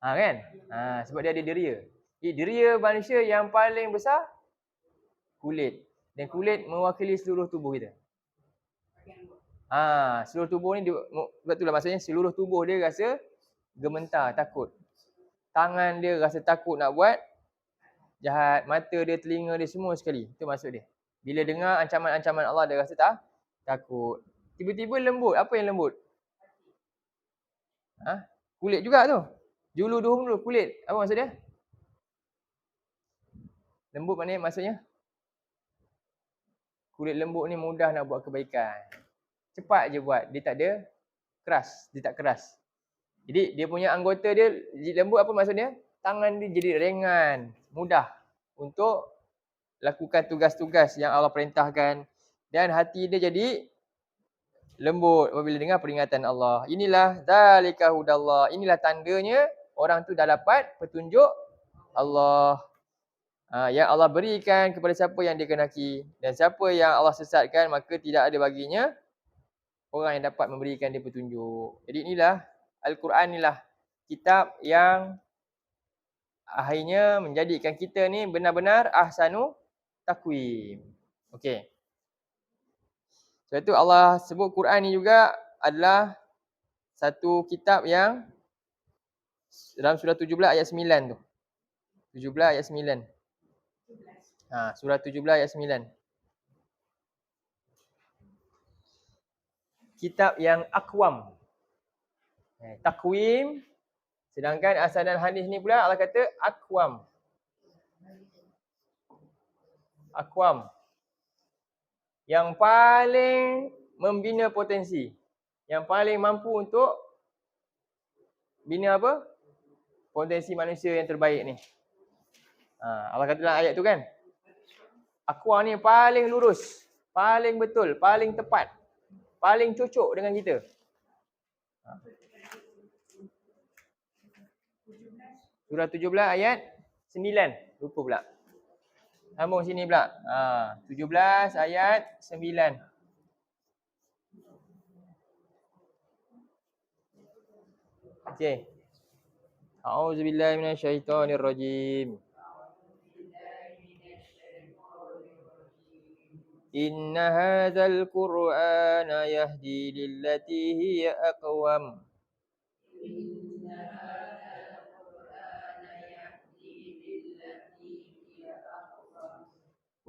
[SPEAKER 1] Kan? Sebab dia ada deria. Deria manusia yang paling besar, kulit. Dan kulit mewakili seluruh tubuh kita. Seluruh tubuh ni, sebab itulah maksudnya seluruh tubuh dia rasa gementar, takut. Tangan dia rasa takut nak buat jahat. Mata dia, telinga dia, semua sekali. Itu maksud dia. Bila dengar ancaman-ancaman Allah, dia rasa takut. Tiba-tiba lembut. Apa yang lembut? Kulit juga tu. Juluduhum dulu, kulit. Apa maksud dia? Lembut maknanya maksudnya? Kulit lembut ni mudah nak buat kebaikan. Cepat je buat. Dia tak ada keras. Dia tak keras. Jadi dia punya anggota dia lembut, apa maksudnya? Tangan dia jadi ringan. Mudah untuk lakukan tugas-tugas yang Allah perintahkan. Dan hati dia jadi lembut apabila dengar peringatan Allah. Inilah zalika hudallah. Inilah tandanya orang tu dah dapat petunjuk Allah. Yang Allah berikan kepada siapa yang dia kehendaki. Dan siapa yang Allah sesatkan, maka tidak ada baginya orang yang dapat memberikan dia petunjuk. Jadi inilah Al-Quran, inilah kitab yang akhirnya menjadikan kita ni benar-benar ahsanu takwim. Okey. Sebab itu Allah sebut Quran ni juga adalah satu kitab yang dalam surah 17 ayat 9 tu. 17 ayat 9. Surah 17 ayat 9. Kitab yang aqwam. Takwim. Sedangkan ahsanul hadis ni pula Allah kata aqwam. Aqwam. Yang paling membina potensi. Yang paling mampu untuk bina apa? Potensi manusia yang terbaik ni. Allah kata dalam ayat tu kan. Aqwam ni paling lurus, paling betul, paling tepat, paling cocok dengan kita. Surah 17 ayat 9. Lupa pula. Sambung sini pula. 17 ayat 9. Okey. A'udzubillahi minasyaitonirrajim. Inna hadzal Qur'ana yahdi lillati hiya aqwam.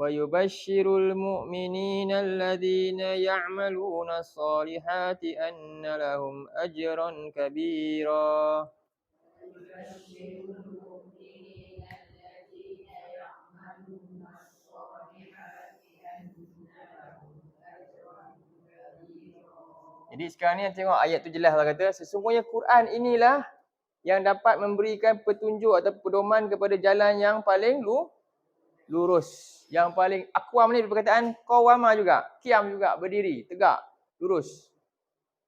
[SPEAKER 1] ويبشر المؤمنين الذين يعملون الصالحات أن لهم أجرا كبيرا. Jadi sekarang ni tengok ayat tu jelas Allah kata sesungguhnya Quran inilah yang dapat memberikan petunjuk atau pedoman kepada jalan yang paling lurus. Yang paling aqwam ni perkataan qawama juga, qiyam juga, berdiri, tegak, lurus.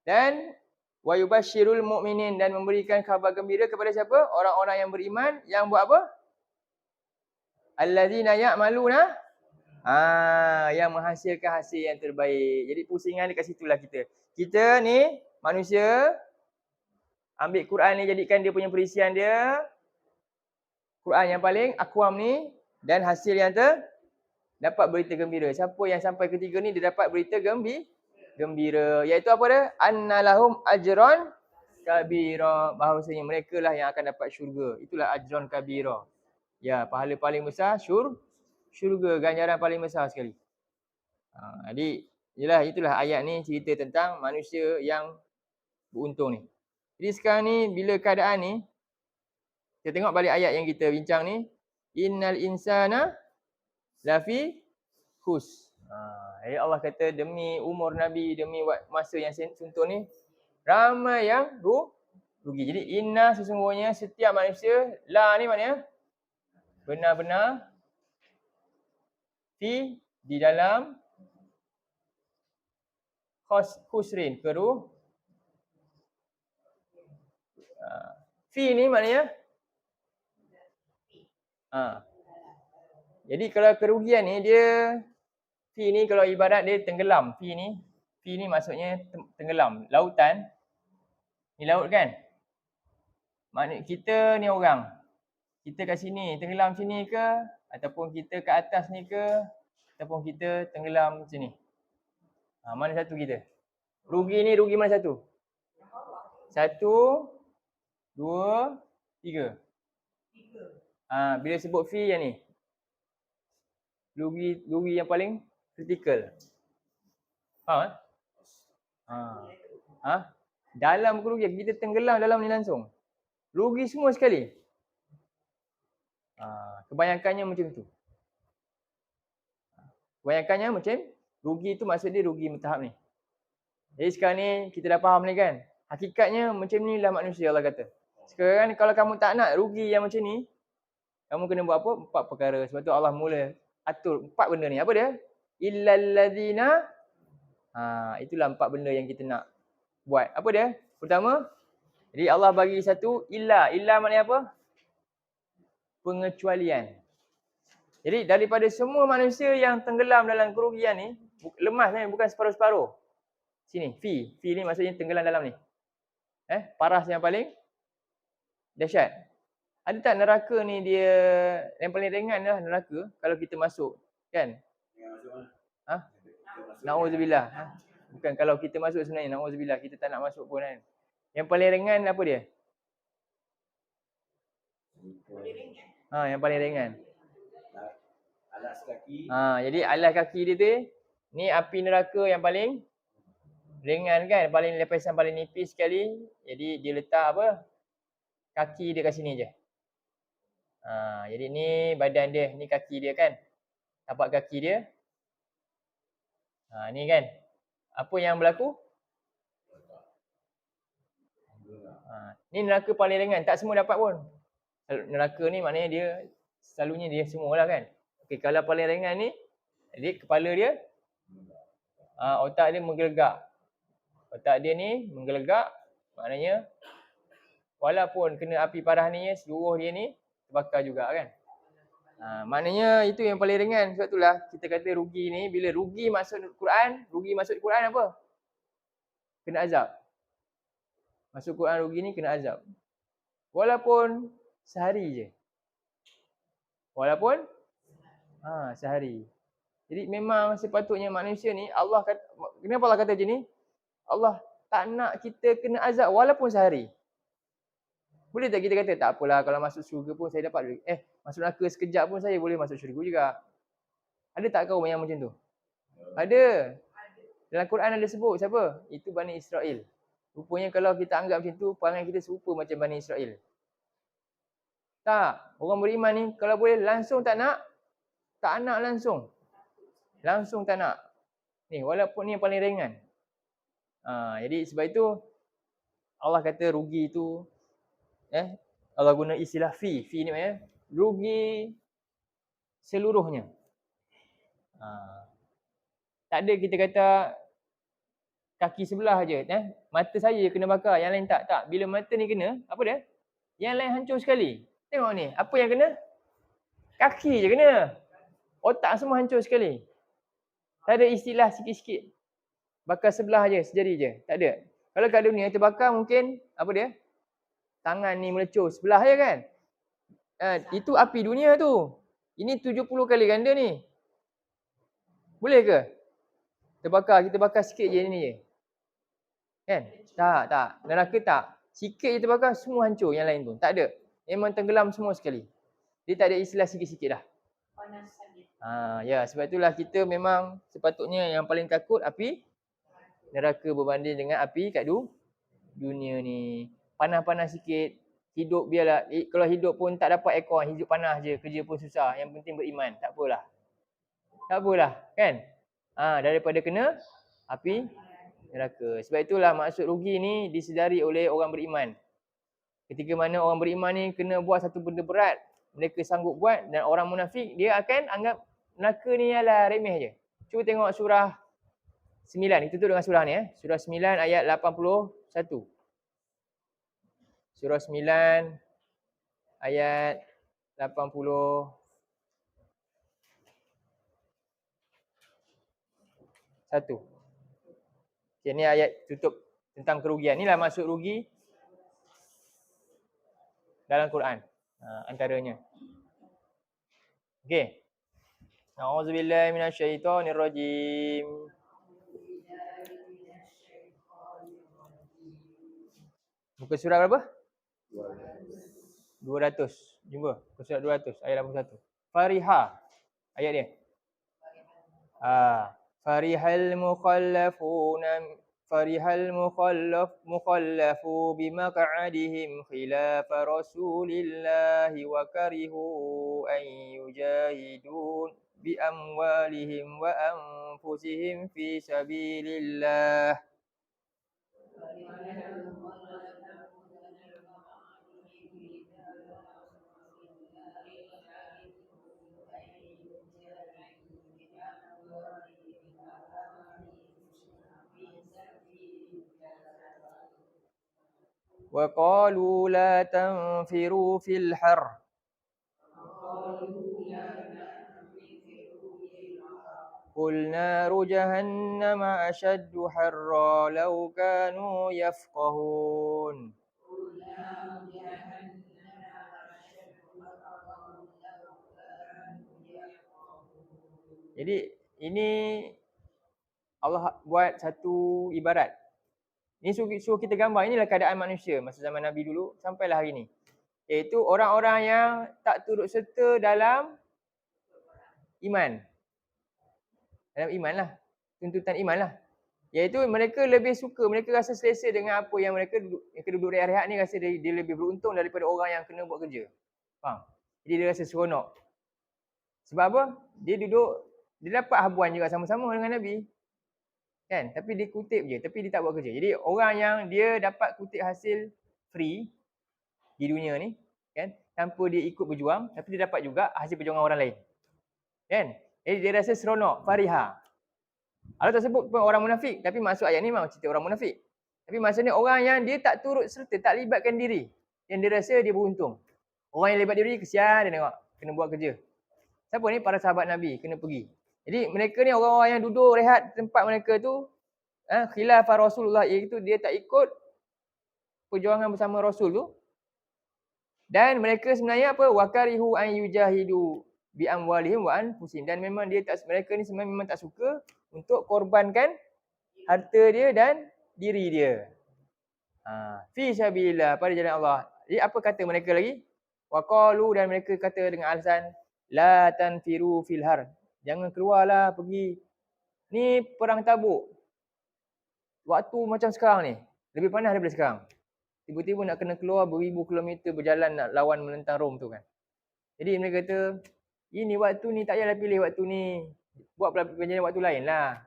[SPEAKER 1] Dan wa yubasyirul mu'minin dan memberikan khabar gembira kepada siapa? Orang-orang yang beriman yang buat apa? Allazina ya'maluna yang menghasilkan hasil yang terbaik. Jadi pusingan dekat situlah kita. Kita ni manusia ambil Quran ni jadikan dia punya perisian dia. Quran yang paling aqwam ni dan hasil yang dapat berita gembira. Siapa yang sampai ketiga ni dia dapat berita gembira. Iaitu apa dia? Annalahum ajran kabira. Bahawasanya mereka lah yang akan dapat syurga. Itulah ajran kabira. Ya, pahala paling besar syurga, ganjaran paling besar sekali. Jadi itulah ayat ni cerita tentang manusia yang beruntung ni. Jadi sekarang ni bila keadaan ni kita tengok balik ayat yang kita bincang ni, innal insana lafi khus. Jadi Allah kata demi umur Nabi, demi masa yang suntuk ni ramai yang rugi. Jadi inna sesungguhnya setiap manusia, la ni maknanya benar-benar di dalam khusrin fi ni maknanya jadi kalau kerugian ni dia fi ni kalau ibarat dia tenggelam. Fi ni maksudnya tenggelam. Lautan ni laut kan? Maknanya kita ni orang. Kita kat sini tenggelam sini ke ataupun kita kat atas ni ke ataupun kita tenggelam sini. Mana satu kita? Rugi ni rugi mana satu? 1, 2, 3. Bila sebut fi yang ni. Rugi yang paling kritikal. Faham? Dalam kerugian kita tenggelam dalam ni langsung. Rugi semua sekali. Kebanyakannya macam tu. Kebanyakannya macam rugi tu maksud dia rugi tahap ni. Jadi sekarang ni kita dah faham ni kan. Hakikatnya macam ni lah manusia Allah kata. Sekarang kalau kamu tak nak rugi yang macam ni, kamu kena buat apa? 4 perkara. Sebab tu Allah mula atur 4 benda ni. Apa dia? Illallazina. Itulah 4 benda yang kita nak buat. Apa dia? Pertama, jadi Allah bagi satu illa. Illa maknanya apa? Pengecualian. Jadi daripada semua manusia yang tenggelam dalam kerugian ni, lemas ni bukan separuh-separuh. Sini, fi ni maksudnya tenggelam dalam ni. Paras yang paling dahsyat. Ada tak neraka ni dia yang paling ringan lah neraka kalau kita masuk, kan? Na'udzubillah. Bukan kalau kita masuk sebenarnya, na'udzubillah, kita tak nak masuk pun kan. Yang paling ringan apa dia? Yang paling ringan.
[SPEAKER 3] Alas kaki.
[SPEAKER 1] Jadi alas kaki dia tu ni api neraka yang paling ringan kan, paling lapisan paling nipis sekali. Jadi dia letak apa? Kaki dia kat sini je. Jadi ni badan dia, ni kaki dia kan. Tapak kaki dia. Ni kan. Apa yang berlaku? Ni neraka paling ringan, tak semua dapat pun. Neraka ni maknanya dia selalunya dia semualah kan. Okey, kalau paling ringan ni, jadi kepala dia otak dia menggelegak. Otak dia ni menggelegak, maknanya walaupun kena api parah ni, seluruh dia ni terbakar juga kan. Maknanya itu yang paling ringan. Sebab itulah kita kata rugi ni, bila rugi masuk Quran apa? Kena azab. Masuk Quran rugi ni kena azab. Walaupun sehari je. Walaupun sehari. Jadi memang sepatutnya manusia ni Allah kata, kenapa Allah kata macam ni? Allah tak nak kita kena azab walaupun sehari. Boleh tak kita kata tak apalah kalau masuk syurga pun saya dapat masuk neraka sekejap pun saya boleh masuk syurga juga. Ada tak kaum yang macam tu? Ada. Dalam Quran ada sebut siapa? Itu Bani Israel. Rupanya kalau kita anggap macam tu, perangai kita serupa macam Bani Israel. Tak. Orang beriman ni kalau boleh langsung tak nak langsung. Langsung tak nak. Ni walaupun ni yang paling ringan. Jadi sebab itu Allah kata rugi tu Allah guna istilah fi ni maknanya rugi seluruhnya. Tak ada kita kata kaki sebelah je, mata saya je kena bakar, yang lain tak. Tak, bila mata ni kena, apa dia? Yang lain hancur sekali. Tengok ni, apa yang kena? Kaki je kena. Otak semua hancur sekali. Tak ada istilah sikit-sikit. Bakar sebelah je, sejari je. Tak ada. Kalau kat dunia terbakar mungkin, apa dia? Tangan ni melecur sebelah je kan? Itu api dunia tu. Ini 70 kali ganda ni. Boleh ke? Terbakar, kita bakar sikit je ni je. Kan? Tak. Neraka tak. Sikit je terbakar, semua hancur yang lain tu. Tak ada. Memang tenggelam semua sekali. Dia tak ada istilah sikit-sikit dah. Ya, sebab itulah kita memang sepatutnya yang paling takut api neraka berbanding dengan api kat dunia ni. Panas-panas sikit. Hidup biarlah. Kalau hidup pun tak dapat aircon, hidup panas je. Kerja pun susah. Yang penting beriman. Tak apalah. Kan? Daripada kena api neraka. Sebab itulah maksud rugi ni disedari oleh orang beriman. Ketika mana orang beriman ni kena buat satu benda berat, mereka sanggup buat, dan orang munafik dia akan anggap neraka ni ialah remeh je. Cuba tengok surah 9. Kita tutup dengan surah ni. Surah 9 ayat 81. Surah 9 ayat 81. Ini ayat tutup tentang kerugian. Inilah maksud rugi dalam Quran. Antaranya. Okey. A'udzubillahi minasyaitonirrajim. Muka surat berapa? 200. Jumpa. Muka surat 200 ayat 81. Fariha. Ayat dia. Farihal mukhallafu bimaq'adihim khilafa rasulillahi wa karihu an yujahidun bi amwalihim wa anfusihim fi sabilillah. Wa qalu la tanfiru fil har. Qul naru jahannama ashaddu harra law kanu yafqahun. Jadi ini Allah buat satu ibarat. Ini suruh kita gambar, inilah keadaan manusia masa zaman Nabi dulu sampailah hari ini. Iaitu orang-orang yang tak turut serta dalam iman. Dalam iman lah. Tuntutan iman lah. Iaitu mereka lebih suka, mereka rasa selesa dengan apa yang mereka duduk rehat-rehat ni, rasa dia lebih beruntung daripada orang yang kena buat kerja. Faham? Jadi dia rasa seronok. Sebab apa? Dia dapat habuan juga sama-sama dengan Nabi. Kan? Tapi dia kutip je, tapi dia tak buat kerja. Jadi orang yang dia dapat kutip hasil free di dunia ni, kan? Tanpa dia ikut berjuang, tapi dia dapat juga hasil perjuangan orang lain. Kan? Jadi dia rasa seronok, fariha. Allah tak sebut pun orang munafik, tapi maksud ayat ni memang cerita orang munafik. Tapi maksudnya orang yang dia tak turut serta, tak libatkan diri, yang dia rasa dia beruntung. Orang yang libat diri, kesian dia tengok, kena buat kerja. Siapa ni? Para sahabat Nabi, kena pergi. Jadi mereka ni orang-orang yang duduk rehat tempat mereka tu khilafah Rasulullah, iaitu dia tak ikut perjuangan bersama Rasul tu. Dan mereka sebenarnya apa? Wakarihu an yujahidu bi amwalihim wa anfusihim. Dan memang mereka ni sebenarnya memang tak suka untuk korbankan harta dia dan diri dia. Fi sabilillah, pada jalan Allah. Jadi apa kata mereka lagi? Waqalu, dan mereka kata dengan alasan la tanfiru fil har. Jangan keluarlah pergi. Ni perang Tabuk. Waktu macam sekarang ni. Lebih panas daripada sekarang. Tiba-tiba nak kena keluar beribu kilometer berjalan nak lawan menentang Rom tu kan. Jadi mereka kata, ini waktu ni tak payahlah pilih waktu ni. Buat perjalanan waktu lain lah.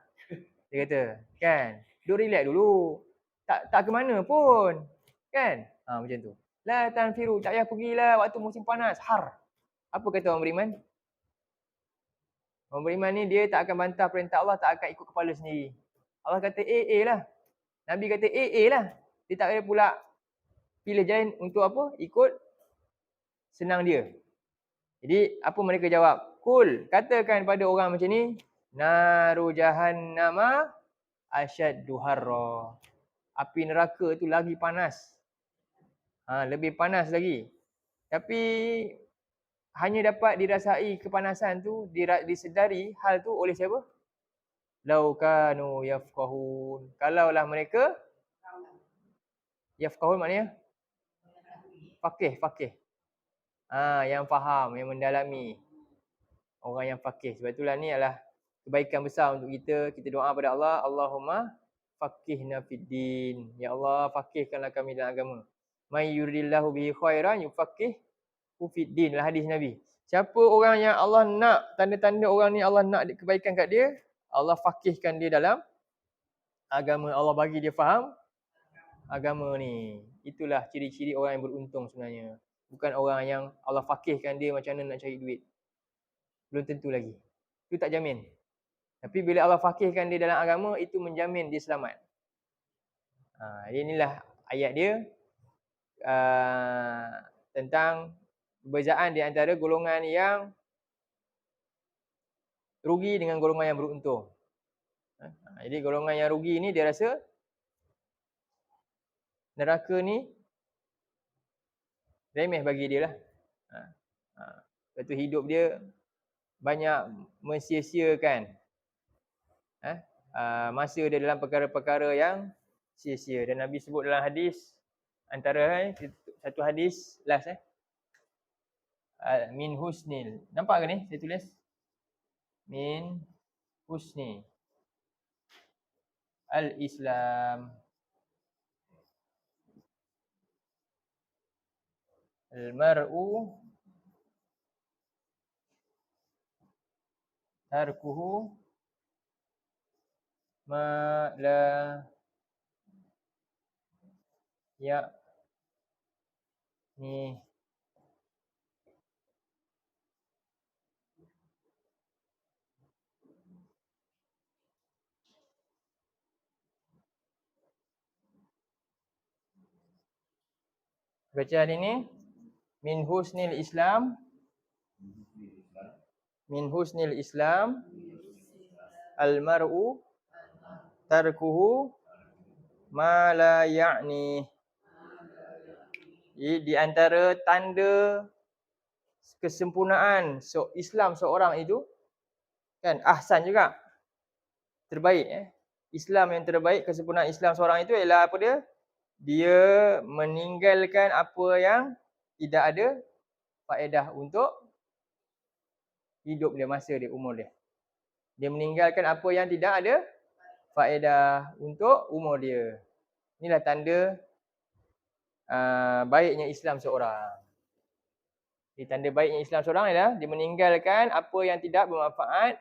[SPEAKER 1] Dia kata, kan. Duk relax dulu. Tak ke mana pun. Kan? Macam tu. La tanfiru, tak payah pergilah waktu musim panas. Har. Apa kata orang beriman? Orang beriman ni dia tak akan bantah perintah Allah, tak akan ikut kepala sendiri. Allah kata AA lah. Nabi kata AA lah. Dia tak boleh pula pilih jalan untuk apa? Ikut senang dia. Jadi apa mereka jawab? Kul, katakan pada orang macam ni, naru jahannama asyaddu harra. Api neraka tu lagi panas. Lebih panas lagi. Tapi hanya dapat dirasai kepanasan tu, disedari hal tu oleh siapa? Lau kanu yafqahun. Kalaulah mereka yafqahun maknanya faqih. Yang faham, yang mendalami. Orang yang faqih. Sebab itulah ni adalah kebaikan besar untuk kita. Kita doa pada Allah, Allahumma faqihna fid din. Ya Allah, faqihkanlah kami dalam agama. May yuridillahu bihi khairan yufaqihu fid din. Lah hadis Nabi. Siapa orang yang Allah nak, tanda-tanda orang ni Allah nak kebaikan kat dia, Allah faqihkan dia dalam agama. Allah bagi dia faham agama ni. Itulah ciri-ciri orang yang beruntung sebenarnya. Bukan orang yang Allah faqihkan dia macam mana nak cari duit. Belum tentu lagi. Itu tak jamin. Tapi bila Allah faqihkan dia dalam agama, itu menjamin dia selamat. Jadi inilah ayat dia tentang perbezaan di antara golongan yang rugi dengan golongan yang beruntung. Jadi golongan yang rugi ni dia rasa neraka ni remeh bagi dia lah. Lepas tu hidup dia banyak mensia-siakan masa dia dalam perkara-perkara yang sia-sia. Dan Nabi sebut dalam hadis, antara satu hadis last min husnil. Nampak ke ni saya tulis? Min husni al-Islam al-mar'u tarkuhu ma la ni. Bacaan ini min husnil Islam al-mar'u tarkuhu ma la ya'ni. Di antara tanda kesempurnaan Islam seorang itu kan, ahsan juga, terbaik. Islam yang terbaik, kesempurnaan Islam seorang itu ialah apa dia? Dia meninggalkan apa yang tidak ada faedah untuk hidup dia, masa dia, umur dia. Dia meninggalkan apa yang tidak ada faedah untuk umur dia. Inilah tanda baiknya Islam seorang. Jadi tanda baiknya Islam seorang ialah dia meninggalkan apa yang tidak bermanfaat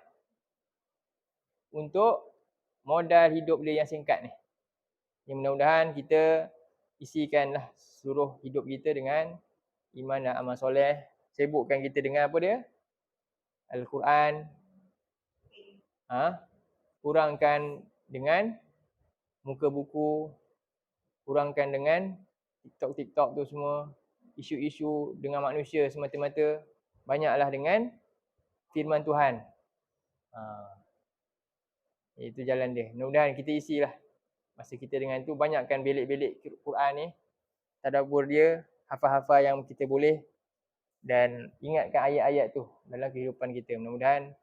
[SPEAKER 1] untuk modal hidup dia yang singkat ni. Yang mudah-mudahan kita isikanlah seluruh hidup kita dengan iman dan amal soleh. Sibukkan kita dengan apa dia? Al-Quran. Kurangkan dengan muka buku. Kurangkan dengan TikTok tu semua. Isu-isu dengan manusia semata-mata. Banyaklah dengan firman Tuhan. Itu jalan dia. Mudah-mudahan kita isilah masa kita dengan tu. Banyakkan belik-belik Quran ni. Tadabbur dia. Hafal-hafal yang kita boleh. Dan ingatkan ayat-ayat tu dalam kehidupan kita. Mudah-mudahan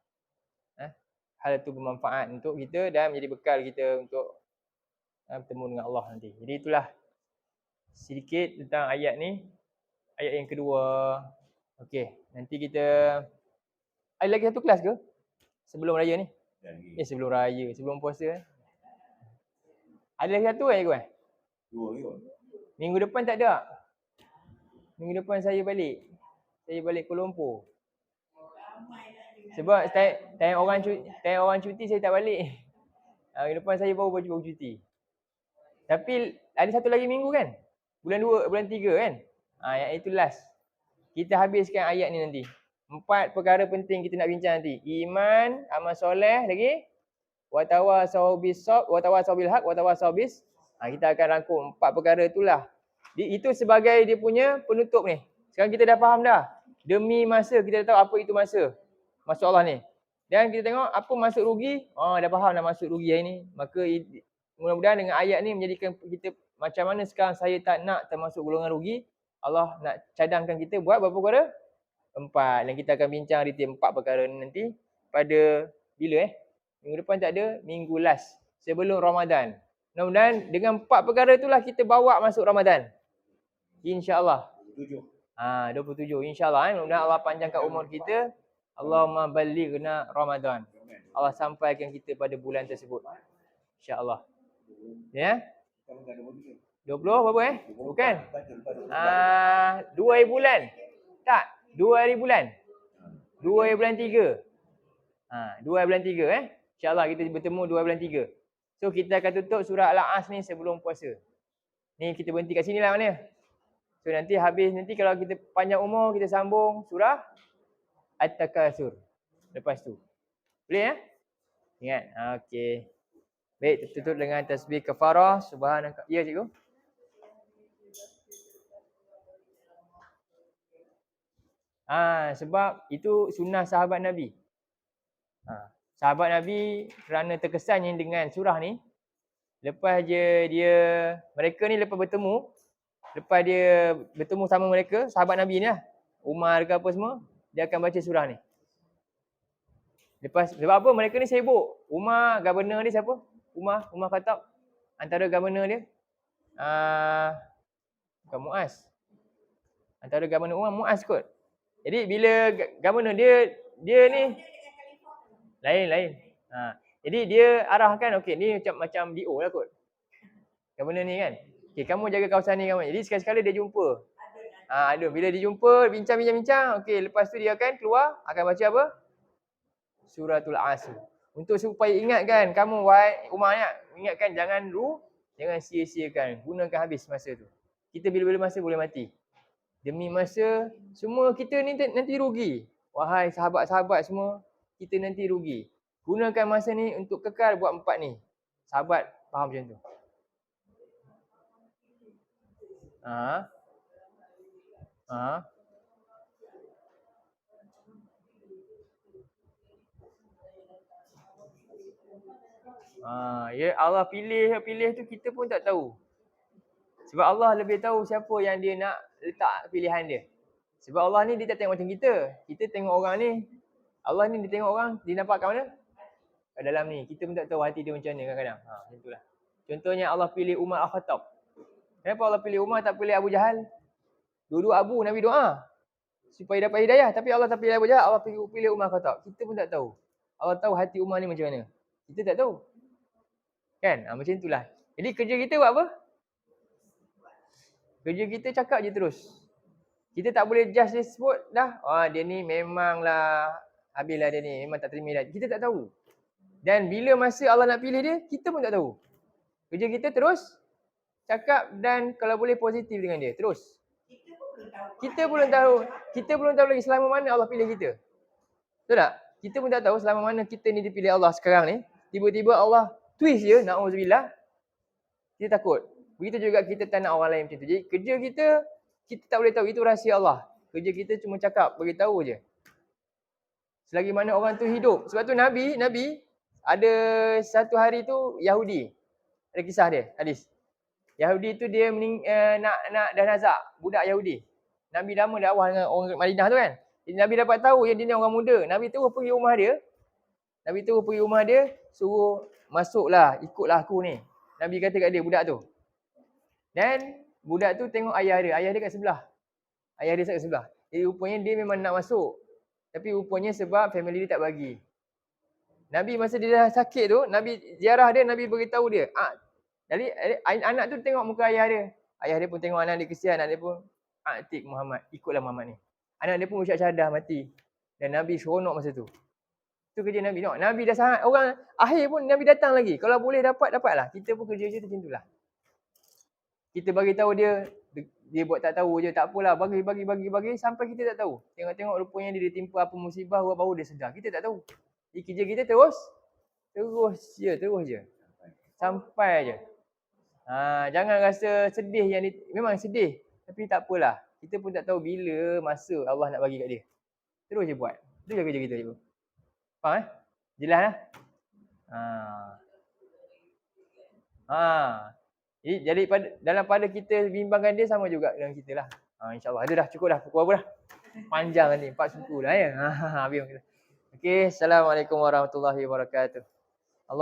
[SPEAKER 1] hal itu bermanfaat untuk kita dan menjadi bekal kita untuk bertemu dengan Allah nanti. Jadi itulah sedikit tentang ayat ni. Ayat yang kedua. Okey, nanti kita ada lagi satu kelas ke? Sebelum raya ni. Sebelum raya, sebelum puasa. Ada lagi satu lagi kan?
[SPEAKER 3] 2 kot.
[SPEAKER 1] Minggu depan tak ada. Minggu depan saya balik. Saya balik Kuala Lumpur. Sebab time orang cuti saya tak balik. Minggu depan saya baru cuti. Tapi ada satu lagi minggu kan? Bulan 2, bulan 3 kan? Yang itu last. Kita habiskan ayat ni nanti. 4 perkara penting kita nak bincang nanti. Iman, amal soleh lagi. Watawasau bil haq, watawasau bis. Kita akan rangkum 4 perkara itulah. Itu sebagai dia punya penutup ni. Sekarang kita dah faham dah. Demi masa kita dah tahu apa itu masa. Masuk Allah ni. Dan kita tengok apa masuk rugi. Dah faham dah masuk rugi hari ni. Maka mudah-mudahan dengan ayat ni menjadikan kita macam mana sekarang saya tak nak termasuk golongan rugi. Allah nak cadangkan kita buat berapa perkara? 4. Dan kita akan bincang detail 4 perkara ni nanti pada bila minggu depan tak ada, minggu last sebelum Ramadan. Mudah-mudahan dengan 4 perkara itulah kita bawa masuk Ramadan. InsyaAllah. 27 insyaAllah. Mudah-mudahan Allah panjangkan umur kita. Allahumma ballighna Ramadan. Allah sampaikan kita pada bulan tersebut. InsyaAllah. Ya? 20 berapa Bukan? 2 hari bulan. Tak, 2 hari bulan. 2 hari bulan 3. 2 hari bulan 3 InsyaAllah kita bertemu 2 hari bulan 3. So kita akan tutup surah Al-As ni sebelum puasa. Ni kita berhenti kat sini lah mana. So nanti habis, nanti kalau kita panjang umur kita sambung surah At-Takasur. Lepas tu. Boleh Ingat? Okey. Baik, tutup dengan tasbih kafarah. Subhanallah. Ya cikgu? Sebab itu sunnah sahabat Nabi. Sahabat Nabi kerana terkesannya dengan surah ni, lepas mereka ni lepas bertemu, lepas dia bertemu sama mereka, sahabat Nabi ni lah, Umar ke apa semua, dia akan baca surah ni. Sebab apa? Mereka ni sibuk. Umar, governor dia siapa? Umar Khattab. Antara governor dia, bukan Muaz. Antara governor Umar, Muaz kot. Jadi bila governor dia ni, lain. Jadi dia arahkan, okey ni macam DO lah kot. Governor ni kan. Okey, kamu jaga kawasan ni kamu. Jadi sekali-sekala dia jumpa. Bila dia jumpa, bincang. Okey, lepas tu dia akan keluar, akan baca apa? Suratul Asr. Untuk supaya ingatkan kamu Umar ingatkan jangan sia-siakan. Gunakan habis masa tu. Kita bila-bila masa boleh mati. Demi masa, semua kita ni nanti rugi. Wahai sahabat-sahabat semua, kita nanti rugi. Gunakan masa ni untuk kekal buat 4 ni. Sahabat faham macam tu. Ya Allah pilih tu kita pun tak tahu. Sebab Allah lebih tahu siapa yang dia nak letak pilihan dia. Sebab Allah ni dia tak tengok macam kita. Kita tengok orang ni. Allah ni dia tengok orang, dia nampak kat mana? Kat dalam ni. Kita pun tak tahu hati dia macam mana kadang-kadang. Macam itulah. Contohnya Allah pilih Umar Al-Khattab. Kenapa Allah pilih Umar tak pilih Abu Jahal? Dua-dua Abu Nabi doa supaya dapat hidayah. Tapi Allah tak pilih Abu Jahal, Allah pilih Umar Al-Khattab. Kita pun tak tahu. Allah tahu hati Umar ni macam mana. Kita tak tahu. Kan? Macam itulah. Jadi kerja kita buat apa? Kerja kita cakap je terus. Kita tak boleh just dia sebut dah. Dia ni memanglah habislah dia ni. Memang tak terima dah. Kita tak tahu. Dan bila masa Allah nak pilih dia, kita pun tak tahu. Kerja kita terus cakap dan kalau boleh positif dengan dia. Terus. Kita belum tahu. Kita belum tahu lagi selama mana Allah pilih kita. Betul tak? Kita pun tak tahu selama mana kita ni dipilih Allah sekarang ni. Tiba-tiba Allah twist je. Na'udzubillah. Kita takut. Begitu juga kita tak nak orang lain macam tu. Jadi kerja kita tak boleh tahu. Itu rahsia Allah. Kerja kita cuma cakap, beritahu je. Selagi mana orang tu hidup. Sebab tu Nabi ada satu hari tu Yahudi. Ada kisah dia, hadis. Yahudi tu dia nak dah nazak, budak Yahudi. Nabi lama dakwah dengan orang Madinah tu kan. Jadi Nabi dapat tahu yang dia ni orang muda. Nabi terus pergi rumah dia. Suruh masuklah, ikutlah aku ni. Nabi kata kat dia, budak tu. Dan budak tu tengok ayah dia kat sebelah. Ayah dia kat sebelah. Jadi rupanya dia memang nak masuk. Tapi rupanya sebab family dia tak bagi. Nabi masa dia dah sakit tu, Nabi ziarah dia, Nabi beritahu dia. Jadi anak tu tengok muka ayah dia. Ayah dia pun tengok anak dia kesian, anak dia pun atik Muhammad, ikutlah Muhammad ni. Anak dia pun ucap syahadah mati. Dan Nabi seronok masa tu. Tu kerja Nabi. Tengok, Nabi dah sangat, orang akhir pun Nabi datang lagi. Kalau boleh dapatlah. Kita pun kerja macam itulah. Kita bagi tahu dia buat tak tahu je, tak apalah, bagi sampai kita tak tahu. Tengok-tengok rupanya dia ditimpa apa musibah, baru dia sedar. Kita tak tahu. Jadi kerja kita terus je. Sampai je. Jangan rasa sedih yang memang sedih, tapi tak apalah. Kita pun tak tahu bila masa Allah nak bagi kat dia. Terus je buat. Itu je kerja kita, cikgu. Faham Jelas lah. Jadi dalam pada kita bimbangkan dia sama juga dengan kita lah. InsyaAllah. Ada dah, cukup dah. Pukul apa dah? Panjang nanti, 4 suku dah ya. Habis kita. Okey, Assalamualaikum warahmatullahi wabarakatuh.